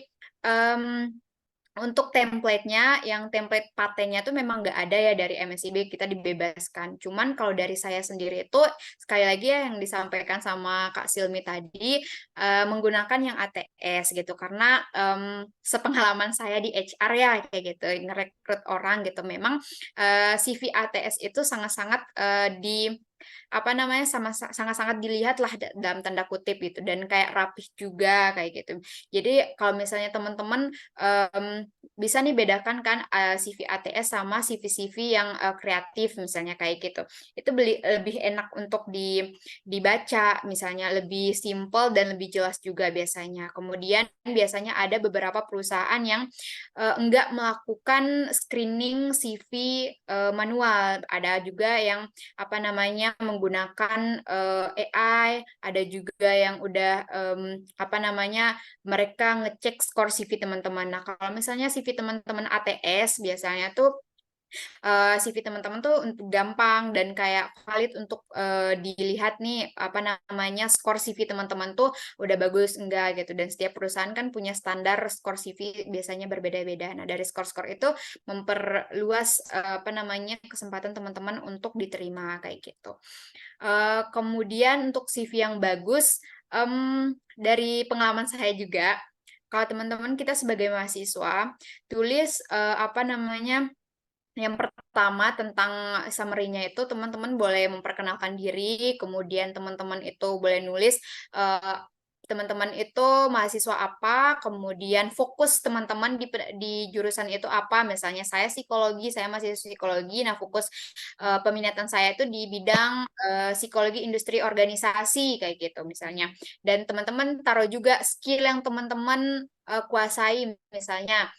untuk template-nya, yang template patennya tuh memang nggak ada ya dari MSIB, kita dibebaskan. Cuman kalau dari saya sendiri itu, sekali lagi ya yang disampaikan sama Kak Silmi tadi, menggunakan yang ATS gitu. Karena sepengalaman saya di HR ya, kayak gitu, ngerekrut orang gitu. Memang CV ATS itu sangat-sangat apa namanya, sangat-sangat dilihat lah dalam tanda kutip gitu, dan kayak rapih juga kayak gitu. Jadi kalau misalnya teman-teman bisa nih bedakan kan CV ATS sama CV-CV yang kreatif misalnya kayak gitu. Itu lebih enak untuk dibaca, misalnya lebih simple dan lebih jelas juga biasanya. Kemudian biasanya ada beberapa perusahaan yang enggak melakukan screening CV manual. Ada juga yang apa namanya menggunakan AI, ada juga yang udah apa namanya mereka ngecek skor CV teman-teman. Nah, kalau misalnya CV teman-teman ATS biasanya tuh CV teman-teman tuh untuk gampang dan kayak valid untuk dilihat nih apa namanya skor CV teman-teman tuh udah bagus enggak gitu, dan setiap perusahaan kan punya standar skor CV biasanya berbeda-beda. Nah, dari skor-skor itu memperluas apa namanya kesempatan teman-teman untuk diterima kayak gitu. Kemudian untuk CV yang bagus, dari pengalaman saya juga, kalau teman-teman kita sebagai mahasiswa tulis apa namanya, yang pertama tentang summary-nya itu teman-teman boleh memperkenalkan diri, kemudian teman-teman itu boleh nulis teman-teman itu mahasiswa apa, kemudian fokus teman-teman di jurusan itu apa. Misalnya saya psikologi, saya mahasiswa psikologi, nah fokus peminatan saya itu di bidang psikologi industri organisasi kayak gitu misalnya. Dan teman-teman taruh juga skill yang teman-teman kuasai, misalnya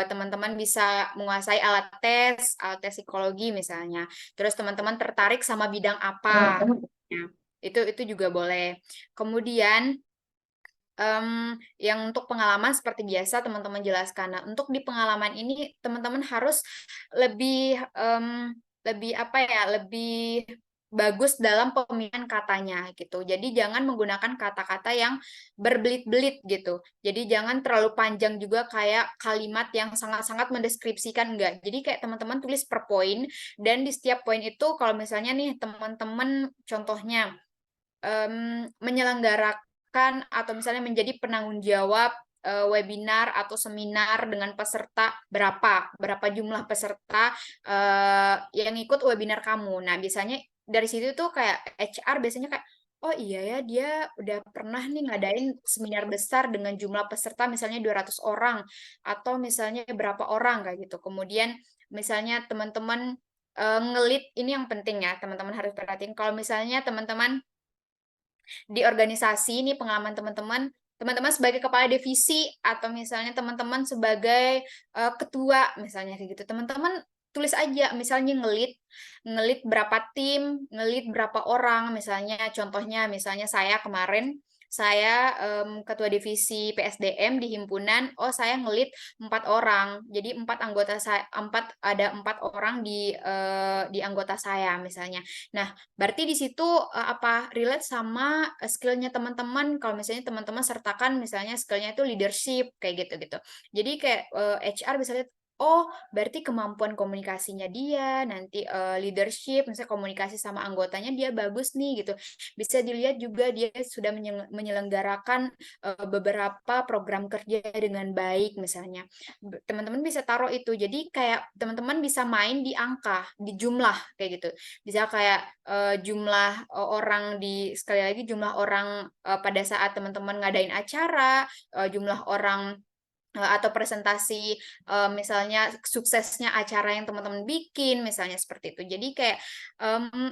teman-teman bisa menguasai alat tes psikologi misalnya. Terus teman-teman tertarik sama bidang apa? Ya, itu juga boleh. Kemudian yang untuk pengalaman seperti biasa teman-teman jelaskan. Nah, untuk di pengalaman ini teman-teman harus lebih lebih apa ya, lebih bagus dalam pemilihan katanya gitu. Jadi jangan menggunakan kata-kata yang berbelit-belit gitu. Jadi jangan terlalu panjang juga kayak kalimat yang sangat-sangat mendeskripsikan, enggak. Jadi kayak teman-teman tulis per poin, dan di setiap poin itu kalau misalnya nih teman-teman contohnya menyelenggarakan atau misalnya menjadi penanggung jawab webinar atau seminar dengan peserta berapa jumlah peserta yang ikut webinar kamu. Nah, biasanya dari situ tuh kayak HR biasanya kayak, oh iya ya, dia udah pernah nih ngadain seminar besar dengan jumlah peserta misalnya 200 orang atau misalnya berapa orang kayak gitu. Kemudian misalnya teman-teman ngelit, ini yang penting ya, teman-teman harus perhatiin kalau misalnya teman-teman di organisasi ini pengalaman teman-teman sebagai kepala divisi atau misalnya teman-teman sebagai ketua misalnya kayak gitu, teman-teman tulis aja misalnya ngelit berapa tim, ngelit berapa orang, misalnya contohnya misalnya saya kemarin saya ketua divisi PSDM di himpunan, oh saya ngelit 4 orang, jadi 4 anggota saya, ada 4 orang di anggota saya misalnya. Nah, berarti di situ apa relate sama skill-nya teman-teman. Kalau misalnya teman-teman sertakan misalnya skill-nya itu leadership kayak gitu-gitu. Jadi kayak HR bisa lihat, oh berarti kemampuan komunikasinya dia nanti leadership, misalnya komunikasi sama anggotanya dia bagus nih gitu. Bisa dilihat juga dia sudah menyelenggarakan beberapa program kerja dengan baik misalnya. Teman-teman bisa taruh itu. Jadi kayak teman-teman bisa main di angka, di jumlah kayak gitu. Bisa kayak jumlah orang sekali lagi jumlah orang pada saat teman-teman ngadain acara, jumlah orang atau presentasi misalnya suksesnya acara yang teman-teman bikin misalnya seperti itu. Jadi kayak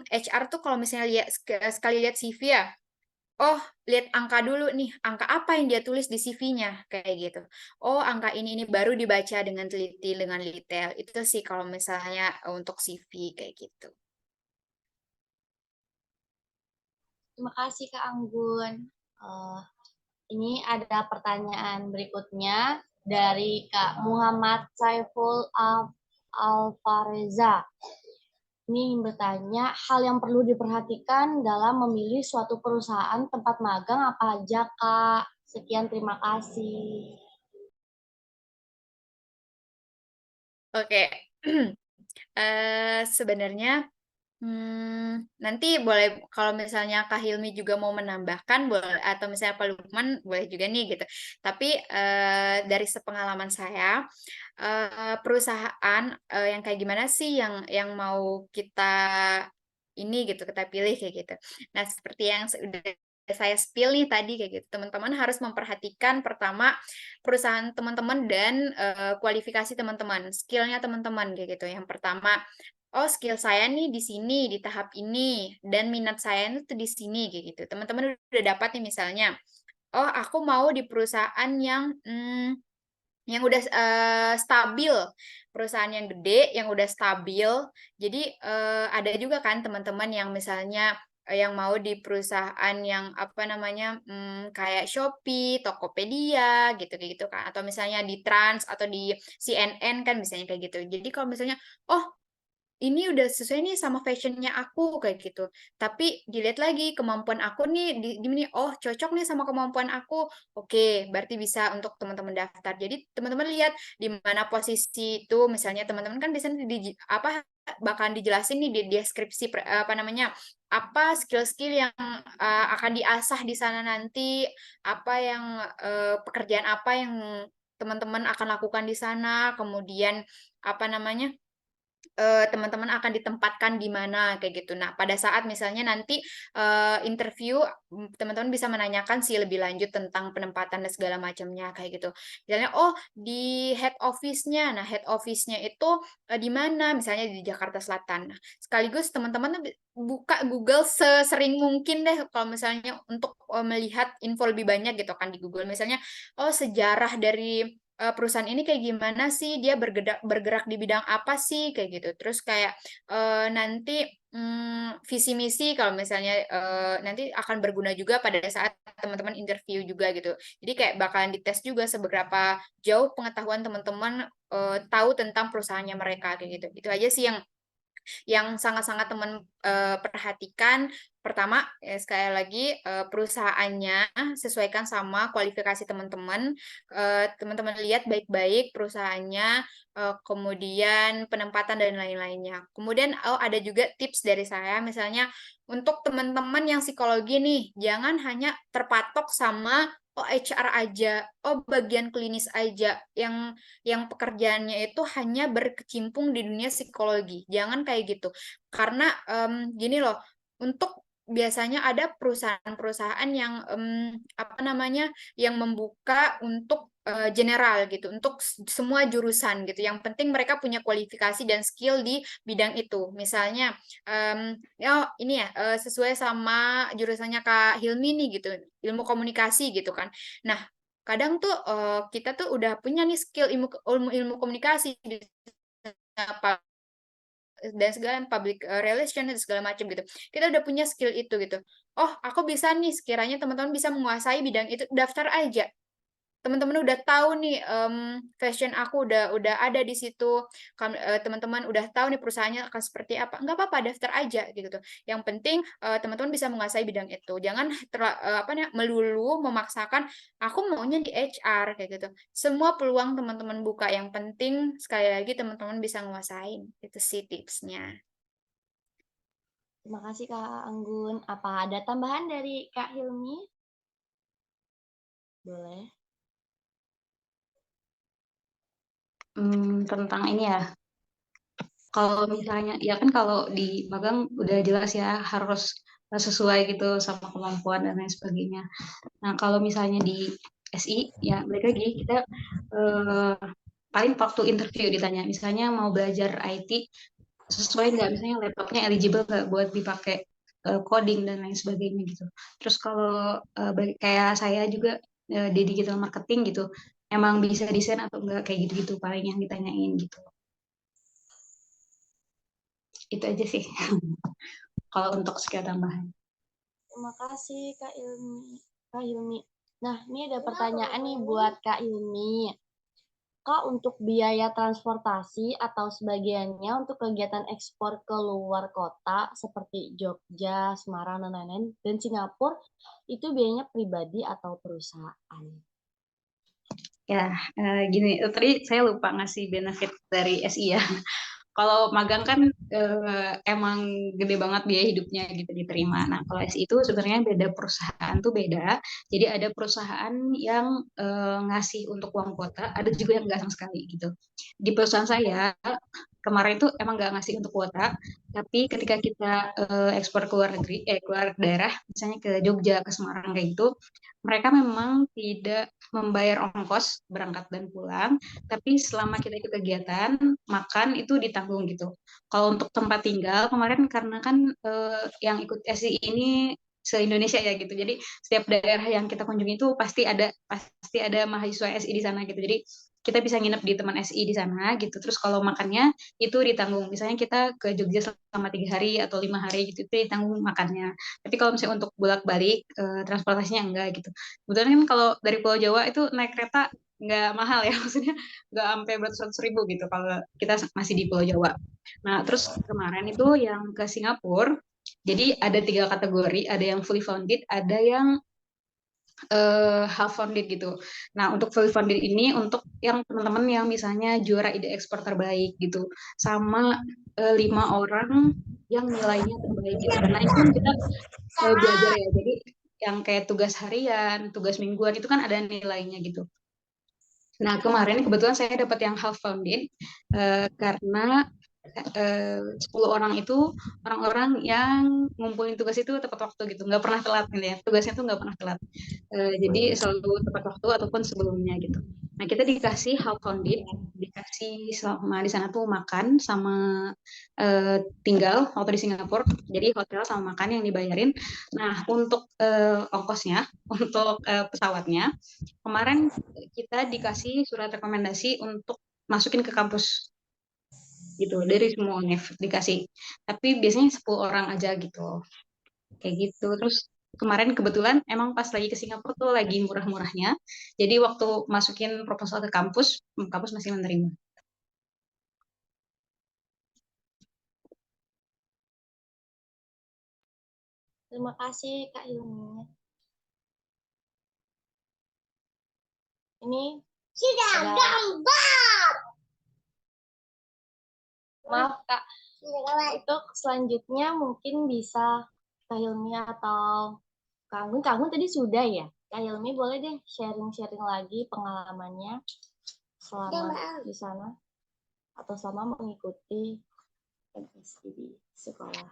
HR tuh kalau misalnya sekali lihat CV ya, oh lihat angka dulu nih, angka apa yang dia tulis di CV-nya kayak gitu. Oh angka ini baru dibaca dengan teliti dengan detail. Itu sih kalau misalnya untuk CV kayak gitu. Terima kasih Kak Anggun. Ini ada pertanyaan berikutnya dari Kak Muhammad Saiful Alfareza. Ini bertanya, hal yang perlu diperhatikan dalam memilih suatu perusahaan tempat magang apa aja, Kak? Sekian, terima kasih. Oke, sebenarnya nanti boleh kalau misalnya Kak Hilmi juga mau menambahkan boleh, atau misalnya Pak Lukman boleh juga nih gitu. Tapi dari sepengalaman saya, perusahaan yang kayak gimana sih yang mau kita ini gitu kita pilih kayak gitu. Nah seperti yang sudah saya spill nih tadi kayak gitu, teman-teman harus memperhatikan pertama perusahaan teman-teman dan kualifikasi teman-teman, skillnya teman-teman kayak gitu. Yang pertama, oh skill saya nih di sini di tahap ini dan minat saya itu di sini kayak gitu. Teman-teman udah dapat nih misalnya, oh aku mau di perusahaan yang udah stabil, perusahaan yang gede yang udah stabil. Jadi ada juga kan teman-teman yang misalnya yang mau di perusahaan yang apa namanya kayak Shopee, Tokopedia gitu kayak gitu kan, atau misalnya di Trans atau di CNN kan misalnya kayak gitu. Jadi kalau misalnya oh ini udah sesuai nih sama fashionnya aku kayak gitu. Tapi dilihat lagi kemampuan aku nih gini, oh cocok nih sama kemampuan aku. Oke, berarti bisa untuk teman-teman daftar. Jadi teman-teman lihat di mana posisi itu, misalnya teman-teman kan bisa apa bahkan dijelasin nih di deskripsi apa namanya apa skill-skill yang akan diasah di sana nanti, apa yang pekerjaan apa yang teman-teman akan lakukan di sana, kemudian apa namanya teman-teman akan ditempatkan di mana kayak gitu. Nah, pada saat misalnya nanti interview, teman-teman bisa menanyakan sih lebih lanjut tentang penempatan dan segala macamnya kayak gitu. Misalnya, oh di head office-nya, nah head office-nya itu di mana? Misalnya di Jakarta Selatan. Nah, sekaligus teman-teman buka Google sesering mungkin deh kalau misalnya untuk melihat info lebih banyak gitu kan di Google. Misalnya, oh sejarah dari perusahaan ini kayak gimana sih, dia bergerak di bidang apa sih kayak gitu. Terus kayak nanti visi misi kalau misalnya nanti akan berguna juga pada saat teman-teman interview juga gitu. Jadi kayak bakalan dites juga seberapa jauh pengetahuan teman-teman tahu tentang perusahaannya mereka kayak gitu. Itu aja sih yang sangat-sangat teman perhatikan. Pertama, sekali lagi perusahaannya sesuaikan sama kualifikasi teman-teman. Teman-teman lihat baik-baik perusahaannya, kemudian penempatan dan lain-lainnya. Kemudian ada juga tips dari saya, misalnya untuk teman-teman yang psikologi nih, jangan hanya terpatok sama oh HR aja, oh bagian klinis aja, yang pekerjaannya itu hanya berkecimpung di dunia psikologi. Jangan kayak gitu. Karena gini loh, untuk biasanya ada perusahaan-perusahaan yang apa namanya yang membuka untuk general gitu, untuk semua jurusan gitu. Yang penting mereka punya kualifikasi dan skill di bidang itu. Misalnya, ya ini ya sesuai sama jurusannya Kak Hilmi nih gitu, ilmu komunikasi gitu kan. Nah, kadang tuh kita tuh udah punya nih skill ilmu komunikasi dan segala public relation dan segala macam gitu. Kita udah punya skill itu gitu. Oh, aku bisa nih sekiranya teman-teman bisa menguasai bidang itu, daftar aja. Teman-teman udah tahu nih fashion aku udah ada di situ, teman-teman udah tahu nih perusahaannya akan seperti apa, nggak apa-apa daftar aja gitu. Yang penting teman-teman bisa menguasai bidang itu, jangan apa namanya melulu memaksakan aku maunya di HR kayak gitu. Semua peluang teman-teman buka, yang penting sekali lagi teman-teman bisa menguasain. Itu sih tipsnya. Terima kasih Kak Anggun. Apa ada tambahan dari Kak Hilmi? Boleh. Tentang ini ya, kalau misalnya ya kan kalau di magang udah jelas ya harus sesuai gitu sama kemampuan dan lain sebagainya. Nah kalau misalnya di SI, ya balik lagi kita paling waktu interview ditanya, misalnya mau belajar IT, sesuai nggak, misalnya laptopnya eligible nggak buat dipakai coding dan lain sebagainya gitu. Terus kalau kayak saya juga di digital marketing gitu, emang bisa desain atau enggak, kayak gitu-gitu paling yang ditanyain gitu. Itu aja sih kalau untuk skill tambahan. Terima kasih Kak Hilmi. Nah, ini ada pertanyaan nih buat Kak Hilmi. Kak, untuk biaya transportasi atau sebagiannya untuk kegiatan ekspor ke luar kota seperti Jogja, Semarang, dan lain-lain, dan Singapura, itu biayanya pribadi atau perusahaan? Ya, gini, tadi saya lupa ngasih benefit dari SI ya. Kalau magang kan emang gede banget biaya hidupnya gitu diterima. Nah, kalau SI itu sebenarnya beda, perusahaan tuh beda. Jadi ada perusahaan yang ngasih untuk uang kuota, ada juga yang nggak sama sekali gitu. Di perusahaan saya kemarin tuh emang nggak ngasih untuk kuota, tapi ketika kita ekspor ke luar negeri, keluar daerah, misalnya ke Jogja, ke Semarang kayak gitu, mereka memang tidak membayar ongkos berangkat dan pulang, tapi selama kita ikut kegiatan, makan itu ditanggung gitu. Kalau untuk tempat tinggal, kemarin karena kan yang ikut SI ini se-Indonesia ya gitu. Jadi setiap daerah yang kita kunjungi itu pasti ada mahasiswa SI di sana gitu. Jadi kita bisa nginep di teman SI di sana gitu. Terus kalau makannya itu ditanggung. Misalnya kita ke Jogja selama 3 hari atau 5 hari gitu, itu ditanggung makannya. Tapi kalau misalnya untuk bolak-balik transportasinya enggak gitu. Kebetulan kan kalau dari Pulau Jawa itu naik kereta nggak mahal ya, maksudnya nggak sampai beratus ribu gitu kalau kita masih di Pulau Jawa. Nah, terus kemarin itu yang ke Singapura, jadi ada 3 kategori, ada yang fully funded, ada yang half funded gitu. Nah, untuk fully funded ini untuk yang teman-teman yang misalnya juara ide ekspor terbaik gitu, sama 5 orang yang nilainya terbaik gitu. Karena itu kan kita belajar ya, jadi yang kayak tugas harian, tugas mingguan itu kan ada nilainya gitu. Nah, kemarin kebetulan saya dapat yang half funded karena 10 orang itu orang-orang yang ngumpulin tugas itu tepat waktu gitu, nggak pernah telat gitu ya, tugasnya tuh nggak pernah telat. Jadi selalu tepat waktu ataupun sebelumnya gitu. Nah, kita dikasih half funded, dikasih selama di sana tuh makan sama tinggal waktu di Singapura, jadi hotel sama makan yang dibayarin. Nah, untuk ongkosnya, untuk pesawatnya, kemarin kita dikasih surat rekomendasi untuk masukin ke kampus gitu, dari semua univ dikasih, tapi biasanya 10 orang aja gitu, kayak gitu. Terus kemarin kebetulan emang pas lagi ke Singapura tuh lagi murah-murahnya, jadi waktu masukin proposal ke kampus, kampus masih menerima. Terima kasih Kak Hilmi. Ini sudah gambar. Maaf Kak, untuk selanjutnya mungkin bisa Kak Hilmi atau Kak Anggun tadi sudah ya? Kak Hilmi boleh deh sharing-sharing lagi pengalamannya selama di sana atau selama mengikuti MSc di sekolah.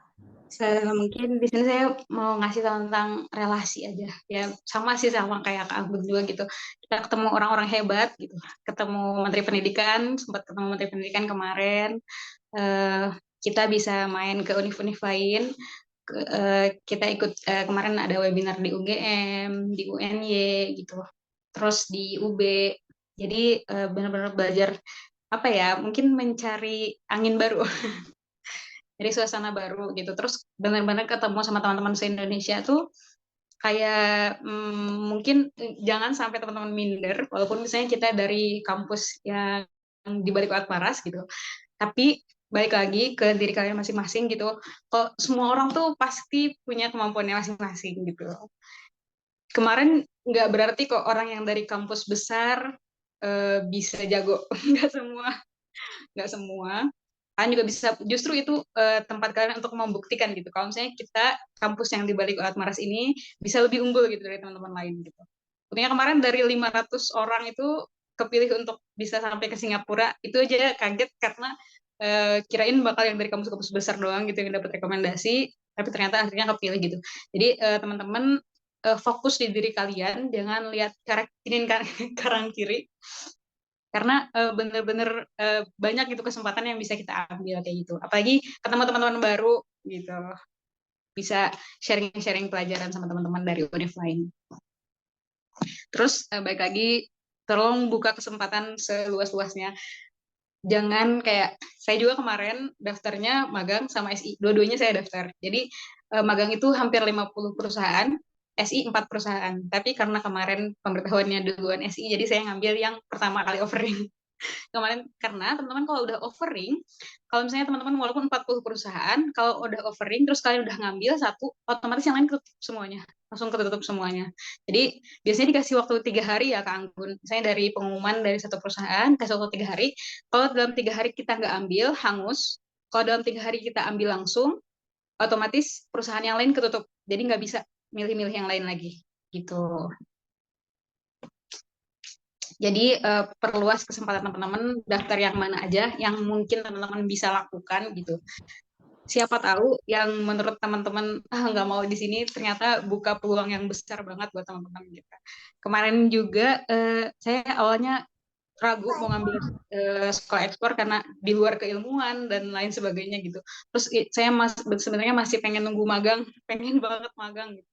Mungkin di sini saya mau ngasih tentang relasi aja ya, sama sih sama kayak Kak Anggun juga gitu. Kita ketemu orang-orang hebat gitu, ketemu Menteri Pendidikan, sempat ketemu Menteri Pendidikan kemarin. Kita bisa main ke univ-univ lain. Kita ikut kemarin ada webinar di UGM, di UNY gitu, terus di UB. Jadi benar-benar belajar apa ya, mungkin mencari angin baru. Dari suasana baru gitu. Terus benar-benar ketemu sama teman-teman se-Indonesia tuh kayak mungkin jangan sampai teman-teman minder, walaupun misalnya kita dari kampus yang di balik Pahat Paras gitu, tapi balik lagi ke diri kalian masing-masing gitu. Kok semua orang tuh pasti punya kemampuannya masing-masing gitu. Kemarin nggak berarti kok orang yang dari kampus besar bisa jago, nggak semua. Kalian juga bisa, justru itu tempat kalian untuk membuktikan gitu. Kalau misalnya kita kampus yang di balik Pahat Paras ini bisa lebih unggul gitu dari teman-teman lain gitu. Tentunya kemarin dari 500 orang itu kepilih untuk bisa sampai ke Singapura, itu aja kaget karena kirain bakal yang dari kampus-kampus besar doang gitu yang dapat rekomendasi, tapi ternyata akhirnya kepilih gitu. Jadi teman-teman fokus di diri kalian, jangan lihat kanan kiri, karena bener-bener banyak gitu kesempatan yang bisa kita ambil kayak gitu. Apalagi ketemu teman-teman baru gitu, bisa sharing-sharing pelajaran sama teman-teman dari univ lain. Terus baik lagi, tolong buka kesempatan seluas-luasnya. Jangan kayak saya juga kemarin daftarnya magang sama SI, dua-duanya saya daftar. Jadi magang itu hampir 50 perusahaan, SI 4 perusahaan. Tapi karena kemarin pemberitahuannya duluan SI, jadi saya ngambil yang pertama kali offering. Kemarin karena teman-teman kalau udah offering, kalau misalnya teman-teman walaupun 40 perusahaan, kalau udah offering terus kalian udah ngambil satu, otomatis yang lain ketutup semuanya, langsung ketutup semuanya. Jadi biasanya dikasih waktu 3 hari ya Kak Anggun. Misalnya dari pengumuman dari satu perusahaan kasih waktu 3 hari. Kalau dalam 3 hari kita nggak ambil, hangus. Kalau dalam 3 hari kita ambil langsung, otomatis perusahaan yang lain ketutup. Jadi nggak bisa milih-milih yang lain lagi gitu. Jadi perluas kesempatan teman-teman, daftar yang mana aja yang mungkin teman-teman bisa lakukan gitu. Siapa tahu yang menurut teman-teman nggak mau di sini ternyata buka peluang yang besar banget buat teman-teman gitu. Kemarin juga saya awalnya ragu mau ngambil sekolah ekspor karena di luar keilmuan dan lain sebagainya gitu. Terus saya sebenarnya masih pengen nunggu magang, pengen banget magang gitu.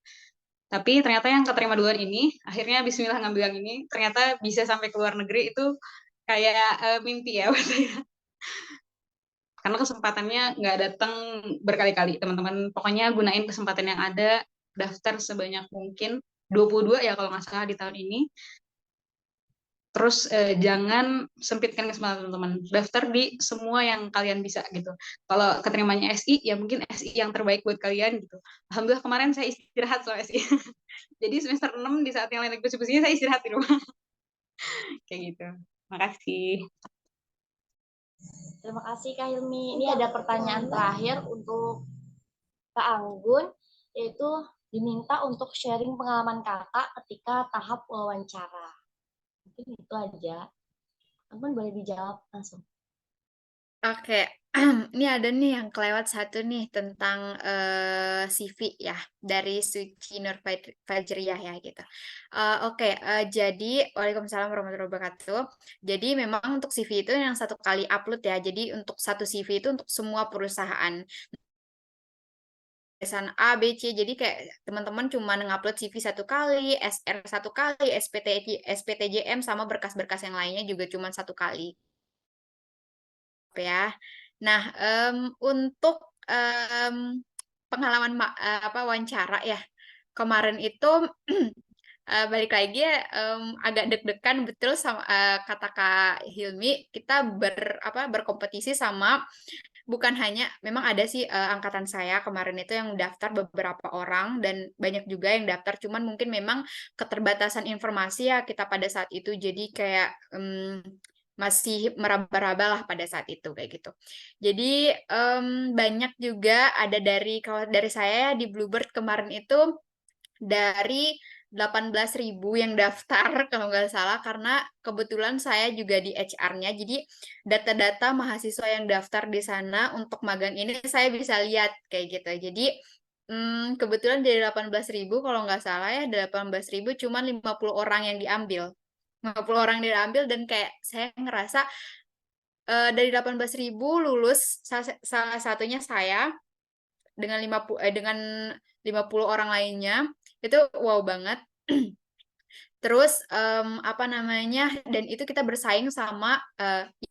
Tapi ternyata yang keterima duluan ini, akhirnya bismillah ngambil yang ini, ternyata bisa sampai ke luar negeri itu kayak mimpi ya buat saya. Karena kesempatannya nggak datang berkali-kali, teman-teman. Pokoknya gunain kesempatan yang ada, daftar sebanyak mungkin, 22 ya kalau nggak salah di tahun ini. Terus jangan sempitkan kesempatan teman-teman. Daftar di semua yang kalian bisa gitu. Kalau keterimanya SI, ya mungkin SI yang terbaik buat kalian gitu. Alhamdulillah kemarin saya istirahat soal SI. Jadi semester 6 di saat yang lain diskusinya saya istirahat di rumah. Kayak gitu. Makasih. Terima kasih Kak Hilmi. Ini ada pertanyaan terakhir untuk Kak Anggun, yaitu diminta untuk sharing pengalaman kakak ketika tahap wawancara. Mungkin itu aja. Anggun boleh dijawab langsung. Oke, ini ada nih yang kelewat satu nih tentang CV ya dari Suci Nur Fajriyah ya gitu. Oke, jadi Waalaikumsalam warahmatullahi wabarakatuh. Jadi memang untuk CV itu yang satu kali upload ya. Jadi untuk satu CV itu untuk semua perusahaan. Tulisan A, B, C, jadi kayak teman-teman cuma ngupload CV satu kali, SR satu kali, SPTJM sama berkas-berkas yang lainnya juga cuma satu kali. Ya. Nah, untuk pengalaman wawancara ya kemarin itu balik lagi ya, agak deg-degan betul sama kata Kak Hilmi, kita berkompetisi sama bukan hanya memang ada sih angkatan saya kemarin itu yang daftar beberapa orang dan banyak juga yang daftar, cuman mungkin memang keterbatasan informasi ya kita pada saat itu, jadi kayak masih meraba-raba lah pada saat itu kayak gitu. Jadi banyak juga ada dari saya di Bluebird kemarin itu dari 18.000 yang daftar kalau nggak salah, karena kebetulan saya juga di HR-nya, jadi data-data mahasiswa yang daftar di sana untuk magang ini saya bisa lihat kayak gitu. Jadi kebetulan dari 18.000 kalau nggak salah ya, 18.000 cuma 50 orang yang diambil. 50 orang diambil dan kayak saya ngerasa dari 18.000 lulus salah satunya saya dengan 50 orang lainnya, itu wow banget. Terus dan itu kita bersaing sama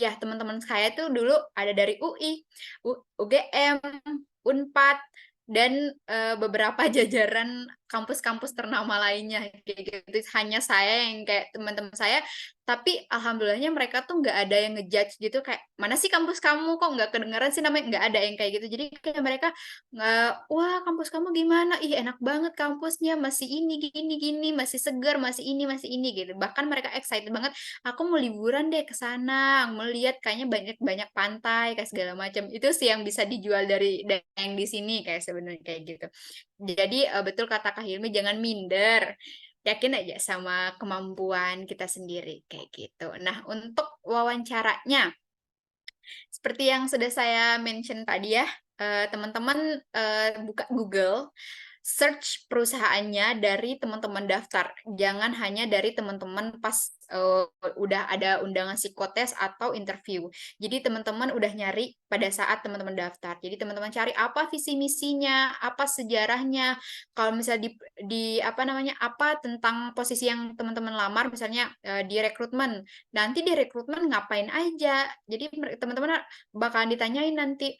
ya teman-teman saya tuh dulu ada dari UI, UGM, Unpad, dan beberapa jajaran kampus-kampus ternama lainnya kayak gitu. Hanya saya yang kayak teman-teman saya, tapi alhamdulillahnya mereka tuh nggak ada yang ngejudge gitu kayak mana sih kampus kamu kok nggak kedengeran sih namanya, nggak ada yang kayak gitu. Jadi kayak mereka nggak, wah kampus kamu gimana, ih enak banget kampusnya, masih ini gini gini, masih segar, masih ini gitu. Bahkan mereka excited banget, aku mau liburan deh ke sana, mau lihat kayaknya banyak pantai kayak segala macam. Itu sih yang bisa dijual dari yang di sini kayak sebenarnya kayak gitu. Jadi betul kata Kak Hilmi, jangan minder, yakin aja sama kemampuan kita sendiri kayak gitu. Nah, untuk wawancaranya seperti yang sudah saya mention tadi ya, teman-teman buka Google, search perusahaannya dari teman-teman daftar, jangan hanya dari teman-teman pas udah ada undangan psikotes atau interview. Jadi teman-teman udah nyari pada saat teman-teman daftar. Jadi teman-teman cari apa visi misinya, apa sejarahnya. Kalau misalnya di apa namanya, apa tentang posisi yang teman-teman lamar, misalnya di rekrutmen. Nanti di rekrutmen ngapain aja. Jadi teman-teman bakalan ditanyain nanti,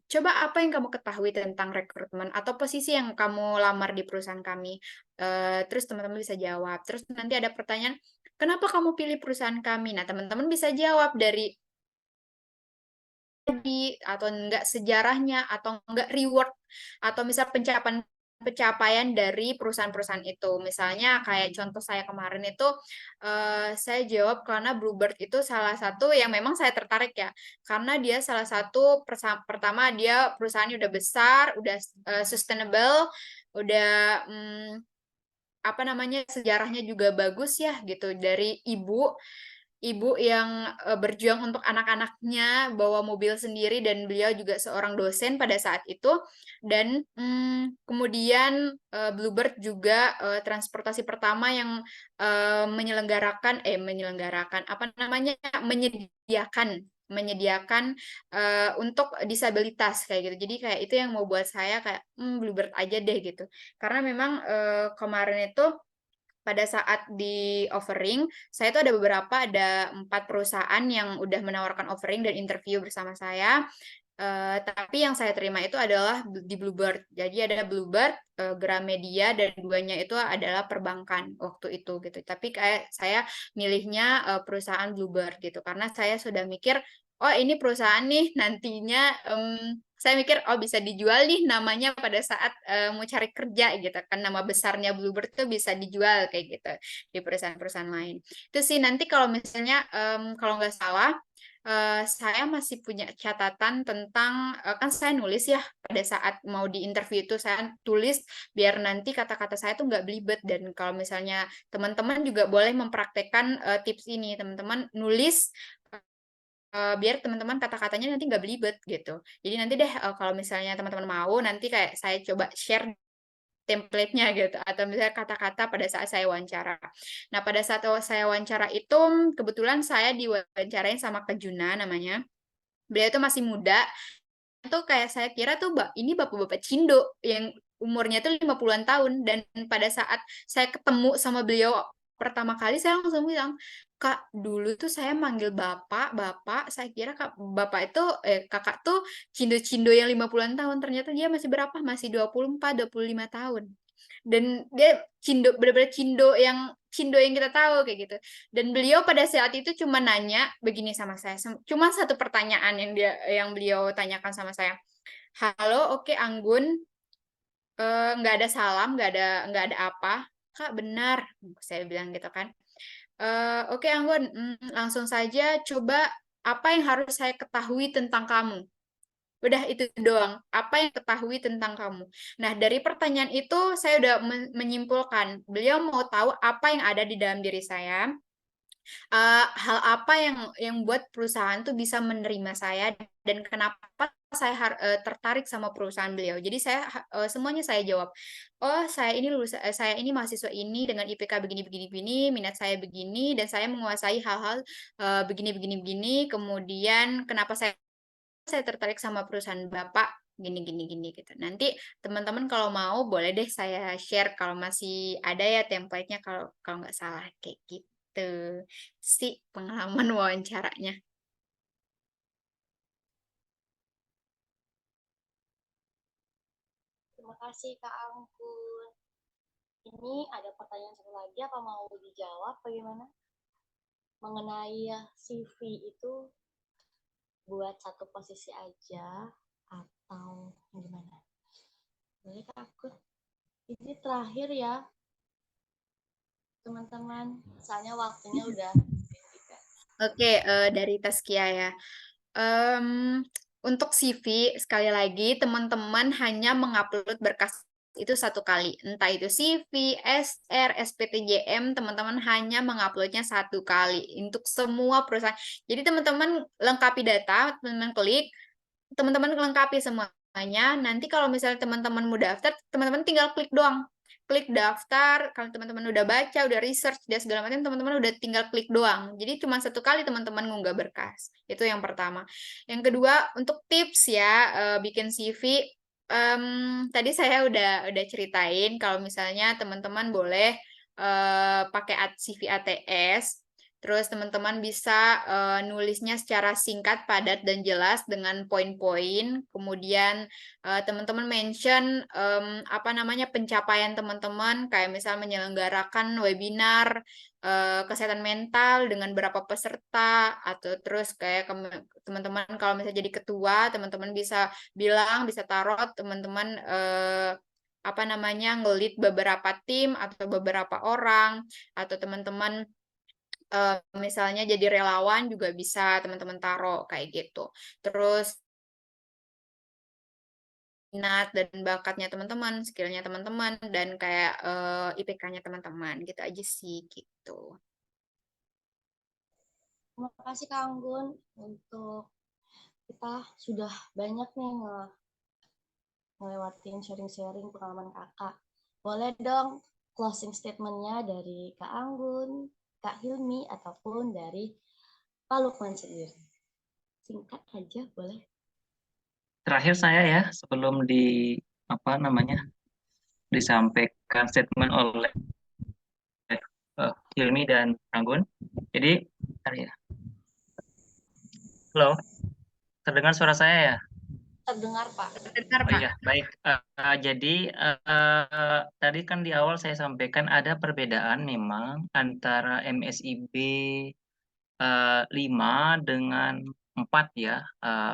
coba apa yang kamu ketahui tentang rekrutmen atau posisi yang kamu lamar di perusahaan kami. Terus teman-teman bisa jawab. Terus nanti ada pertanyaan, kenapa kamu pilih perusahaan kami? Nah, teman-teman bisa jawab dari atau enggak sejarahnya atau enggak reward atau misal pencapaian dari perusahaan-perusahaan itu. Misalnya kayak contoh saya kemarin itu saya jawab karena Bluebird itu salah satu yang memang saya tertarik ya. Karena dia salah satu pertama dia perusahaannya udah besar, udah sustainable, udah apa namanya sejarahnya juga bagus ya gitu dari ibu yang berjuang untuk anak-anaknya, bawa mobil sendiri dan beliau juga seorang dosen pada saat itu. Dan kemudian Bluebird juga transportasi pertama yang menyediakan untuk disabilitas kayak gitu. Jadi kayak itu yang mau buat saya kayak Bluebird aja deh gitu. Karena memang kemarin itu pada saat di offering, saya itu ada 4 perusahaan yang udah menawarkan offering dan interview bersama saya. Tapi yang saya terima itu adalah di Bluebird. Jadi ada Bluebird, Gramedia, dan duanya itu adalah perbankan waktu itu gitu. Tapi kayak saya milihnya perusahaan Bluebird gitu, karena saya sudah mikir, oh ini perusahaan nih nantinya saya mikir oh bisa dijual nih namanya pada saat mau cari kerja gitu kan, nama besarnya Bluebird tuh bisa dijual kayak gitu di perusahaan-perusahaan lain. Itu sih nanti kalau misalnya kalau nggak salah saya masih punya catatan tentang kan saya nulis ya pada saat mau di interview itu saya tulis biar nanti kata-kata saya tuh nggak belibet. Dan kalau misalnya teman-teman juga boleh mempraktekkan tips ini, teman-teman nulis biar teman-teman kata-katanya nanti nggak belibet gitu. Jadi nanti deh kalau misalnya teman-teman mau nanti kayak saya coba share template-nya gitu atau misalnya kata-kata pada saat saya wawancara. Nah, pada saat saya wawancara itu kebetulan saya diwawancarain sama Kak Juna namanya. Beliau itu masih muda. Itu kayak saya kira tuh ini bapak-bapak Cindo yang umurnya tuh 50-an tahun, dan pada saat saya ketemu sama beliau pertama kali saya langsung bilang, Kak, dulu tuh saya manggil bapak, saya kira bapak itu kakak tuh Cindo-Cindo yang 50-an tahun, ternyata dia masih berapa? Masih 24, 25 tahun. Dan dia Cindo, benar-benar Cindo yang kita tahu kayak gitu. Dan beliau pada saat itu cuma nanya begini sama saya, cuma satu pertanyaan yang beliau tanyakan sama saya. Halo, oke Anggun, nggak ada salam, nggak ada apa, Kak benar, saya bilang gitu kan. Oke Anggun, langsung saja coba apa yang harus saya ketahui tentang kamu. Udah itu doang. Apa yang ketahui tentang kamu? Nah, dari pertanyaan itu saya udah menyimpulkan. Beliau mau tahu apa yang ada di dalam diri saya. Hal apa yang buat perusahaan tuh bisa menerima saya dan kenapa saya tertarik sama perusahaan beliau. Jadi saya semuanya saya jawab. Oh, saya ini mahasiswa ini dengan IPK begini, minat saya begini, dan saya menguasai hal-hal begini. Kemudian kenapa saya tertarik sama perusahaan Bapak gini gitu. Nanti teman-teman kalau mau boleh deh saya share kalau masih ada ya template-nya kalau nggak salah kayak gitu. Sih pengalaman wawancaranya. Terima kasih Kak Anggun. Ini ada pertanyaan satu lagi, apa mau dijawab bagaimana? Mengenai CV itu buat satu posisi aja atau gimana? Boleh Kak Anggun? Ini terakhir ya, teman-teman. Soalnya waktunya udah. Oke, dari Taskia ya. Untuk CV, sekali lagi, teman-teman hanya mengupload berkas itu 1 kali. Entah itu CV, SR, SPTJM, teman-teman hanya menguploadnya 1 kali untuk semua perusahaan. Jadi teman-teman lengkapi data, teman-teman klik, teman-teman lengkapi semua. nanti kalau misalnya teman-teman mau daftar, teman-teman tinggal klik doang. Klik daftar, kalau teman-teman udah baca, udah research, dan segala macam, teman-teman udah tinggal klik doang. Jadi cuma satu kali teman-teman ngunggah berkas. Itu yang pertama. Yang kedua, untuk tips ya, bikin CV, tadi saya udah ceritain kalau misalnya teman-teman boleh pakai CV ATS. Terus teman-teman bisa nulisnya secara singkat, padat, dan jelas dengan poin-poin. Kemudian teman-teman mention pencapaian teman-teman, kayak misal menyelenggarakan webinar kesehatan mental dengan berapa peserta, atau terus kayak teman-teman kalau misalnya jadi ketua, teman-teman bisa bilang, bisa taruh teman-teman ngelit beberapa tim atau beberapa orang, atau teman-teman misalnya jadi relawan juga bisa teman-teman taruh kayak gitu. Terus minat dan bakatnya teman-teman, skillnya teman-teman, dan kayak IPK-nya teman-teman gitu aja sih gitu. Terima kasih Kak Anggun untuk kita sudah banyak nih ngelewatin sharing-sharing pengalaman kakak. Boleh dong closing statement-nya dari Kak Anggun, Kak Hilmi, ataupun dari Pak Lukman sendiri. Singkat aja boleh. Terakhir saya ya, sebelum disampaikan statement oleh Hilmi dan Anggun. Jadi, ya. Halo, terdengar suara saya ya? Terdengar Pak. Terdengar Oh Pak. iya, baik. Jadi tadi kan di awal saya sampaikan ada perbedaan memang antara MSIB 5 dengan 4 ya.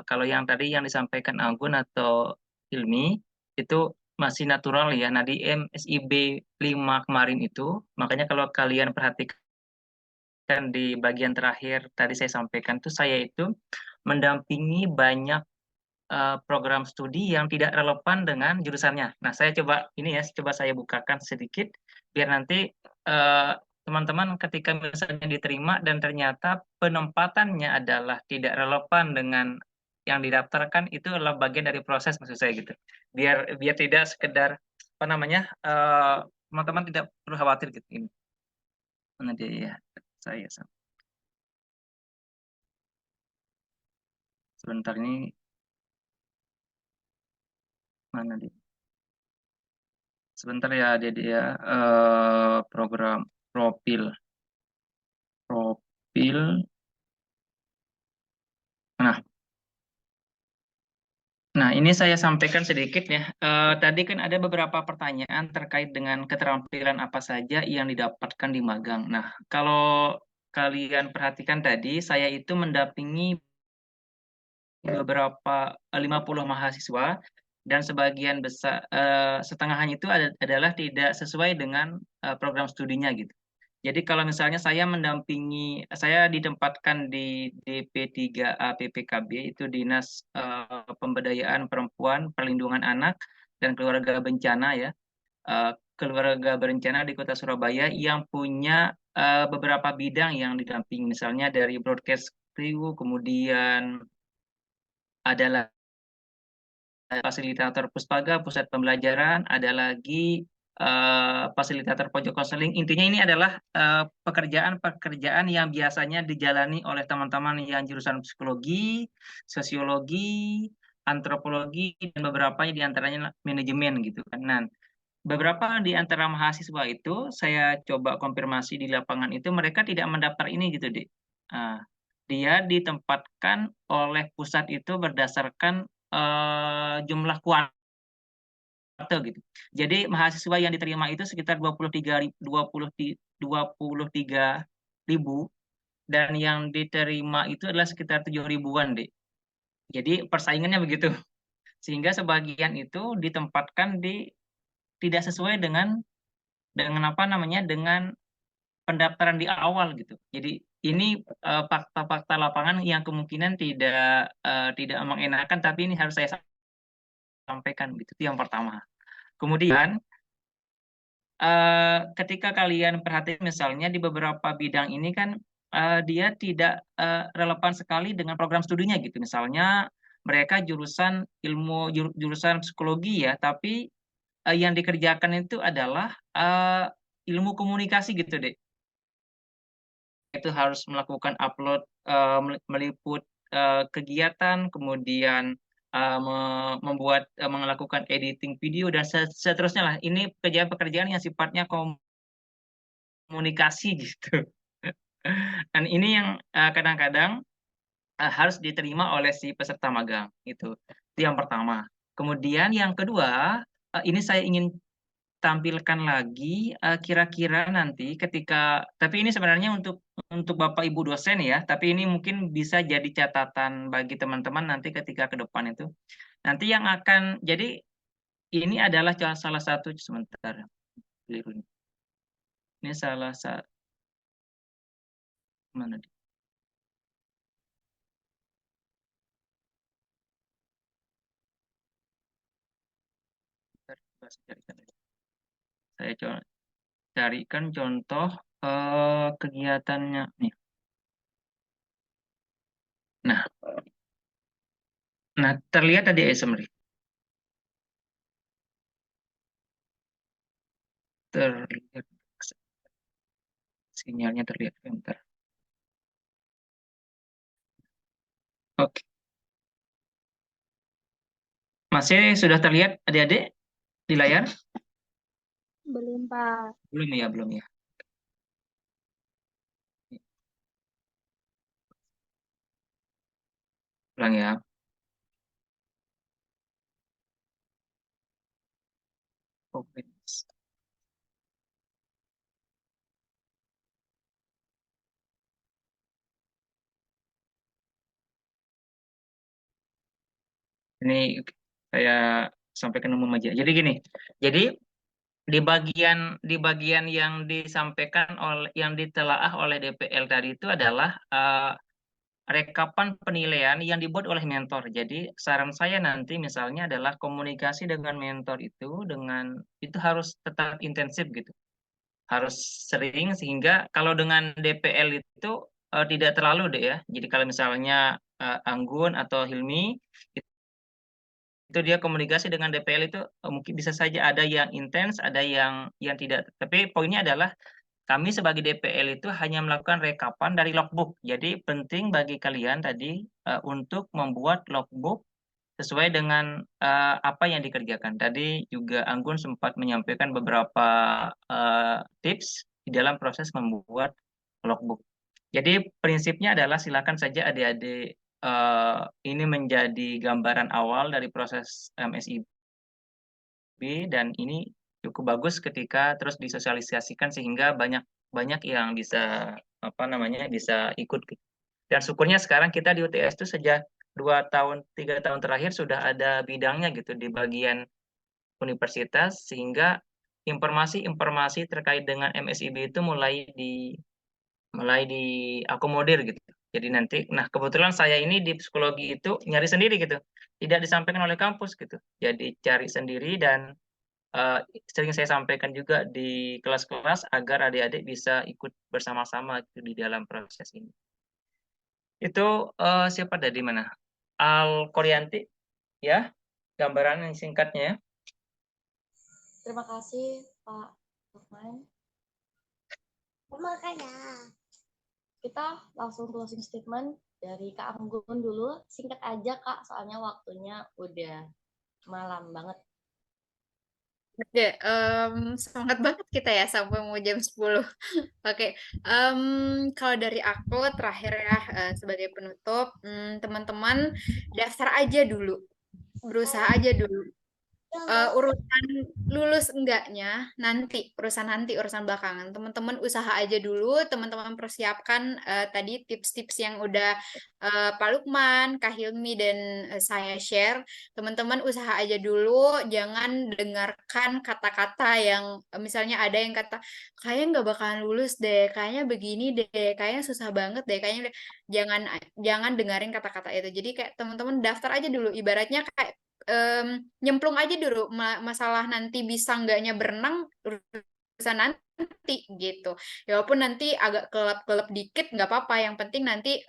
Kalau yang tadi yang disampaikan Anggun atau Hilmi itu masih natural ya. Nah di MSIB 5 kemarin itu, makanya kalau kalian perhatikan di bagian terakhir tadi saya sampaikan tuh saya itu mendampingi banyak program studi yang tidak relevan dengan jurusannya. Nah, saya coba saya bukakan sedikit biar nanti teman-teman ketika misalnya diterima dan ternyata penempatannya adalah tidak relevan dengan yang didaftarkan, itu adalah bagian dari proses maksud saya gitu. Biar tidak sekedar teman-teman tidak perlu khawatir gitu ini. Nanti ya saya sebentar ini mana dia? Sebentar ya dia program profil. Nah, ini saya sampaikan sedikit ya. Tadi kan ada beberapa pertanyaan terkait dengan keterampilan apa saja yang didapatkan di magang. Nah, kalau kalian perhatikan tadi, saya itu mendampingi beberapa 50 mahasiswa dan sebagian besar setengahnya itu adalah tidak sesuai dengan program studinya gitu. Jadi kalau misalnya saya ditempatkan di DP3A PPKB, itu Dinas Pemberdayaan Perempuan, Perlindungan Anak, dan Keluarga Bencana ya. Keluarga Berencana di Kota Surabaya yang punya beberapa bidang yang didampingi, misalnya dari broadcast crew, kemudian adalah fasilitator Puspaga, pusat pembelajaran, ada lagi fasilitator pojok konseling. Intinya ini adalah pekerjaan-pekerjaan yang biasanya dijalani oleh teman-teman yang jurusan psikologi, sosiologi, antropologi, dan beberapa di antaranya manajemen gitu kan. Nah, beberapa di antara mahasiswa itu saya coba konfirmasi di lapangan itu mereka tidak mendaftar ini gitu, Dek. Dia ditempatkan oleh pusat itu berdasarkan jumlah kuartal gitu. Jadi mahasiswa yang diterima itu sekitar 23 ribu dan yang diterima itu adalah sekitar 7 ribuan, Dek. Jadi persaingannya begitu. Sehingga sebagian itu ditempatkan tidak sesuai dengan dengan pendaftaran di awal gitu. Jadi ini fakta-fakta lapangan yang kemungkinan tidak mengenakan, tapi ini harus saya sampaikan gitu. Itu yang pertama. Kemudian ketika kalian perhatikan misalnya di beberapa bidang ini kan dia tidak relevan sekali dengan program studinya gitu. Misalnya mereka jurusan psikologi ya, tapi yang dikerjakan itu adalah ilmu komunikasi gitu deh. Itu harus melakukan upload, meliput kegiatan, kemudian melakukan editing video dan seterusnya lah. Ini pekerjaan-pekerjaan yang sifatnya komunikasi gitu. Dan ini yang kadang-kadang harus diterima oleh si peserta magang itu. Itu yang pertama. Kemudian yang kedua, ini saya ingin tampilkan lagi kira-kira nanti ketika, tapi ini sebenarnya untuk Bapak Ibu dosen ya, tapi ini mungkin bisa jadi catatan bagi teman-teman nanti ketika ke depan itu. Nanti yang akan jadi ini adalah salah satu sebentar. Ini salah satu mana dia? Saya carikan contoh kegiatannya nih. Nah, terlihat tadi summary. Terlihat sinyalnya terlihat bentar. Oke. Masih sudah terlihat adik-adik di layar? Belum, Pak. Belum ya, belum ya. Ulang ya. Oke. Ini saya sampaikan umum aja. Jadi gini, jadi di bagian yang disampaikan yang ditelaah oleh DPL tadi itu adalah rekapan penilaian yang dibuat oleh mentor. Jadi saran saya nanti misalnya adalah komunikasi dengan mentor itu harus tetap intensif gitu. Harus sering sehingga kalau dengan DPL itu tidak terlalu deh ya. Jadi kalau misalnya Anggun atau Hilmi itu dia komunikasi dengan DPL itu mungkin bisa saja ada yang intens, ada yang tidak. Tapi poinnya adalah kami sebagai DPL itu hanya melakukan rekapan dari logbook. Jadi penting bagi kalian tadi untuk membuat logbook sesuai dengan apa yang dikerjakan. Tadi juga Anggun sempat menyampaikan beberapa tips di dalam proses membuat logbook. Jadi prinsipnya adalah silakan saja adik-adik ini menjadi gambaran awal dari proses MSIB dan ini cukup bagus ketika terus disosialisasikan sehingga banyak yang bisa bisa ikut. Dan syukurnya sekarang kita di UTS itu sejak 3 tahun terakhir sudah ada bidangnya gitu di bagian universitas sehingga informasi-informasi terkait dengan MSIB itu mulai diakomodir gitu. Jadi nanti, nah kebetulan saya ini di psikologi itu nyari sendiri gitu, tidak disampaikan oleh kampus gitu. Jadi cari sendiri dan sering saya sampaikan juga di kelas-kelas agar adik-adik bisa ikut bersama-sama gitu di dalam proses ini. Itu siapa dari mana? Al Koryanti, ya, gambaran yang singkatnya ya. Terima kasih Pak Lukman. Makanya. Kita langsung closing statement dari Kak Anggun dulu. Singkat aja Kak, soalnya waktunya udah malam banget. Oke, semangat banget kita ya sampai mau jam 10. Oke, kalau dari aku terakhir ya sebagai penutup, teman-teman daftar aja dulu, berusaha aja dulu. Urusan lulus enggaknya urusan belakangan. Teman-teman usaha aja dulu, teman-teman persiapkan tadi tips-tips yang udah Pak Lukman, Kak Hilmi dan saya share. Teman-teman usaha aja dulu, jangan dengarkan kata-kata yang misalnya ada yang kata kayaknya nggak bakalan lulus deh, kayaknya begini deh, kayaknya susah banget deh, kayaknya jangan dengerin kata-kata itu. Jadi kayak teman-teman daftar aja dulu, ibaratnya kayak nyemplung aja dulu masalah nanti bisa enggaknya berenang nanti gitu. Ya walaupun nanti agak kelap-kelap dikit nggak apa-apa. Yang penting nanti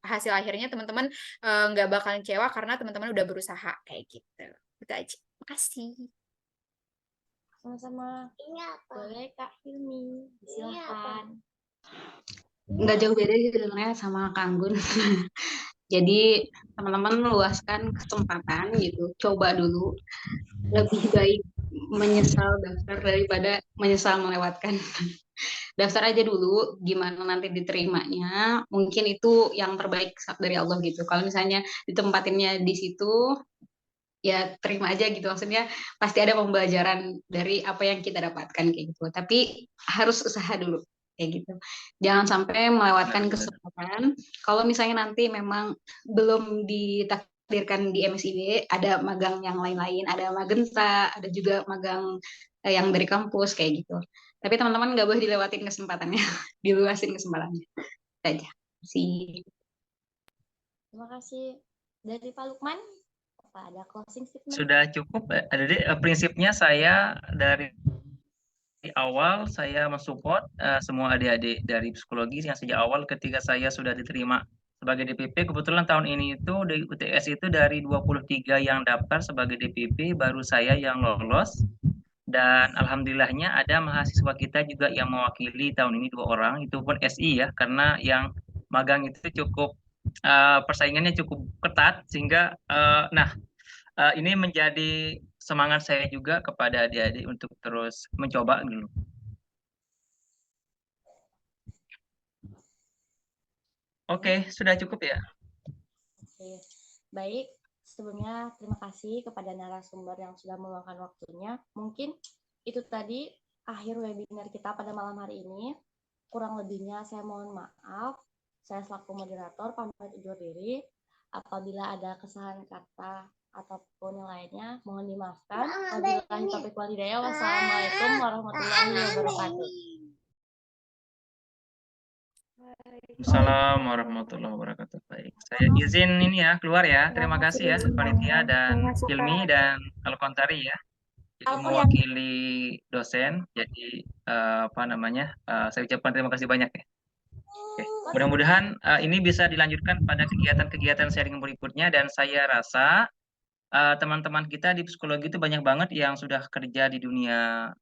hasil akhirnya teman-teman nggak bakalan kecewa karena teman-teman udah berusaha kayak gitu. Itu aja. Makasih. Sama-sama. Boleh Kak Hilmi, silakan. Nggak jauh beda sih sebenarnya sama Kang Gun. Jadi teman-teman luaskan kesempatan gitu, coba dulu. Lebih baik menyesal daftar daripada menyesal melewatkan. Daftar aja dulu, gimana nanti diterimanya. Mungkin itu yang terbaik dari Allah gitu. Kalau misalnya ditempatinnya di situ, ya terima aja gitu. Maksudnya pasti ada pembelajaran dari apa yang kita dapatkan kayak gitu. Tapi harus usaha dulu kayak gitu. Jangan sampai melewatkan kesempatan. Kalau misalnya nanti memang belum ditakdirkan di MSIB, ada magang yang lain-lain, ada Magenta, ada juga magang yang dari kampus kayak gitu. Tapi teman-teman nggak boleh dilewatin kesempatannya, diluasin kesempatannya. Itu aja sih. Terima kasih. Dari Pak Lukman, apa ada closing statement? Sudah cukup. Jadi prinsipnya saya dari awal saya mensupport semua adik-adik dari psikologi yang sejak awal ketika saya sudah diterima sebagai DPP. Kebetulan tahun ini itu di UTS itu dari 23 yang daftar sebagai DPP, baru saya yang lolos. Dan alhamdulillahnya ada mahasiswa kita juga yang mewakili tahun ini 2 orang, itu pun SI ya, karena yang magang itu cukup persaingannya cukup ketat sehingga ini menjadi semangat saya juga kepada adik-adik untuk terus mencoba dulu. Oke, sudah cukup ya. Oke, baik. Sebelumnya terima kasih kepada narasumber yang sudah meluangkan waktunya. Mungkin itu tadi akhir webinar kita pada malam hari ini. Kurang lebihnya saya mohon maaf. Saya selaku moderator pamit undur diri. Apabila ada kesalahan kata ataupun yang lainnya, mohon dimaafkan. Wabillahi taufiq wal hidayah. Wassalamualaikum warahmatullahi wabarakatuh. Assalamualaikum warahmatullahi wabarakatuh. Baik, saya izin ini ya keluar ya. Terima kasih ya panitia dan Hilmi dan Al-Kontari ya. Jadi mewakili dosen. Jadi saya ucapkan terima kasih banyak ya. Oke. Mudah-mudahan ini bisa dilanjutkan pada kegiatan-kegiatan sharing berikutnya, dan saya rasa teman-teman kita di psikologi itu banyak banget yang sudah kerja di dunia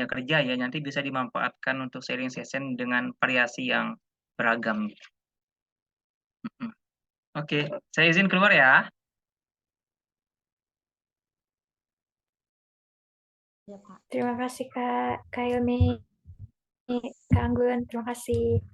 kerja ya, nanti bisa dimanfaatkan untuk sharing session dengan variasi yang beragam. Oke, saya izin keluar ya. Ya, Pak. Terima kasih Kak Hilmi, Kak Anggun, terima kasih.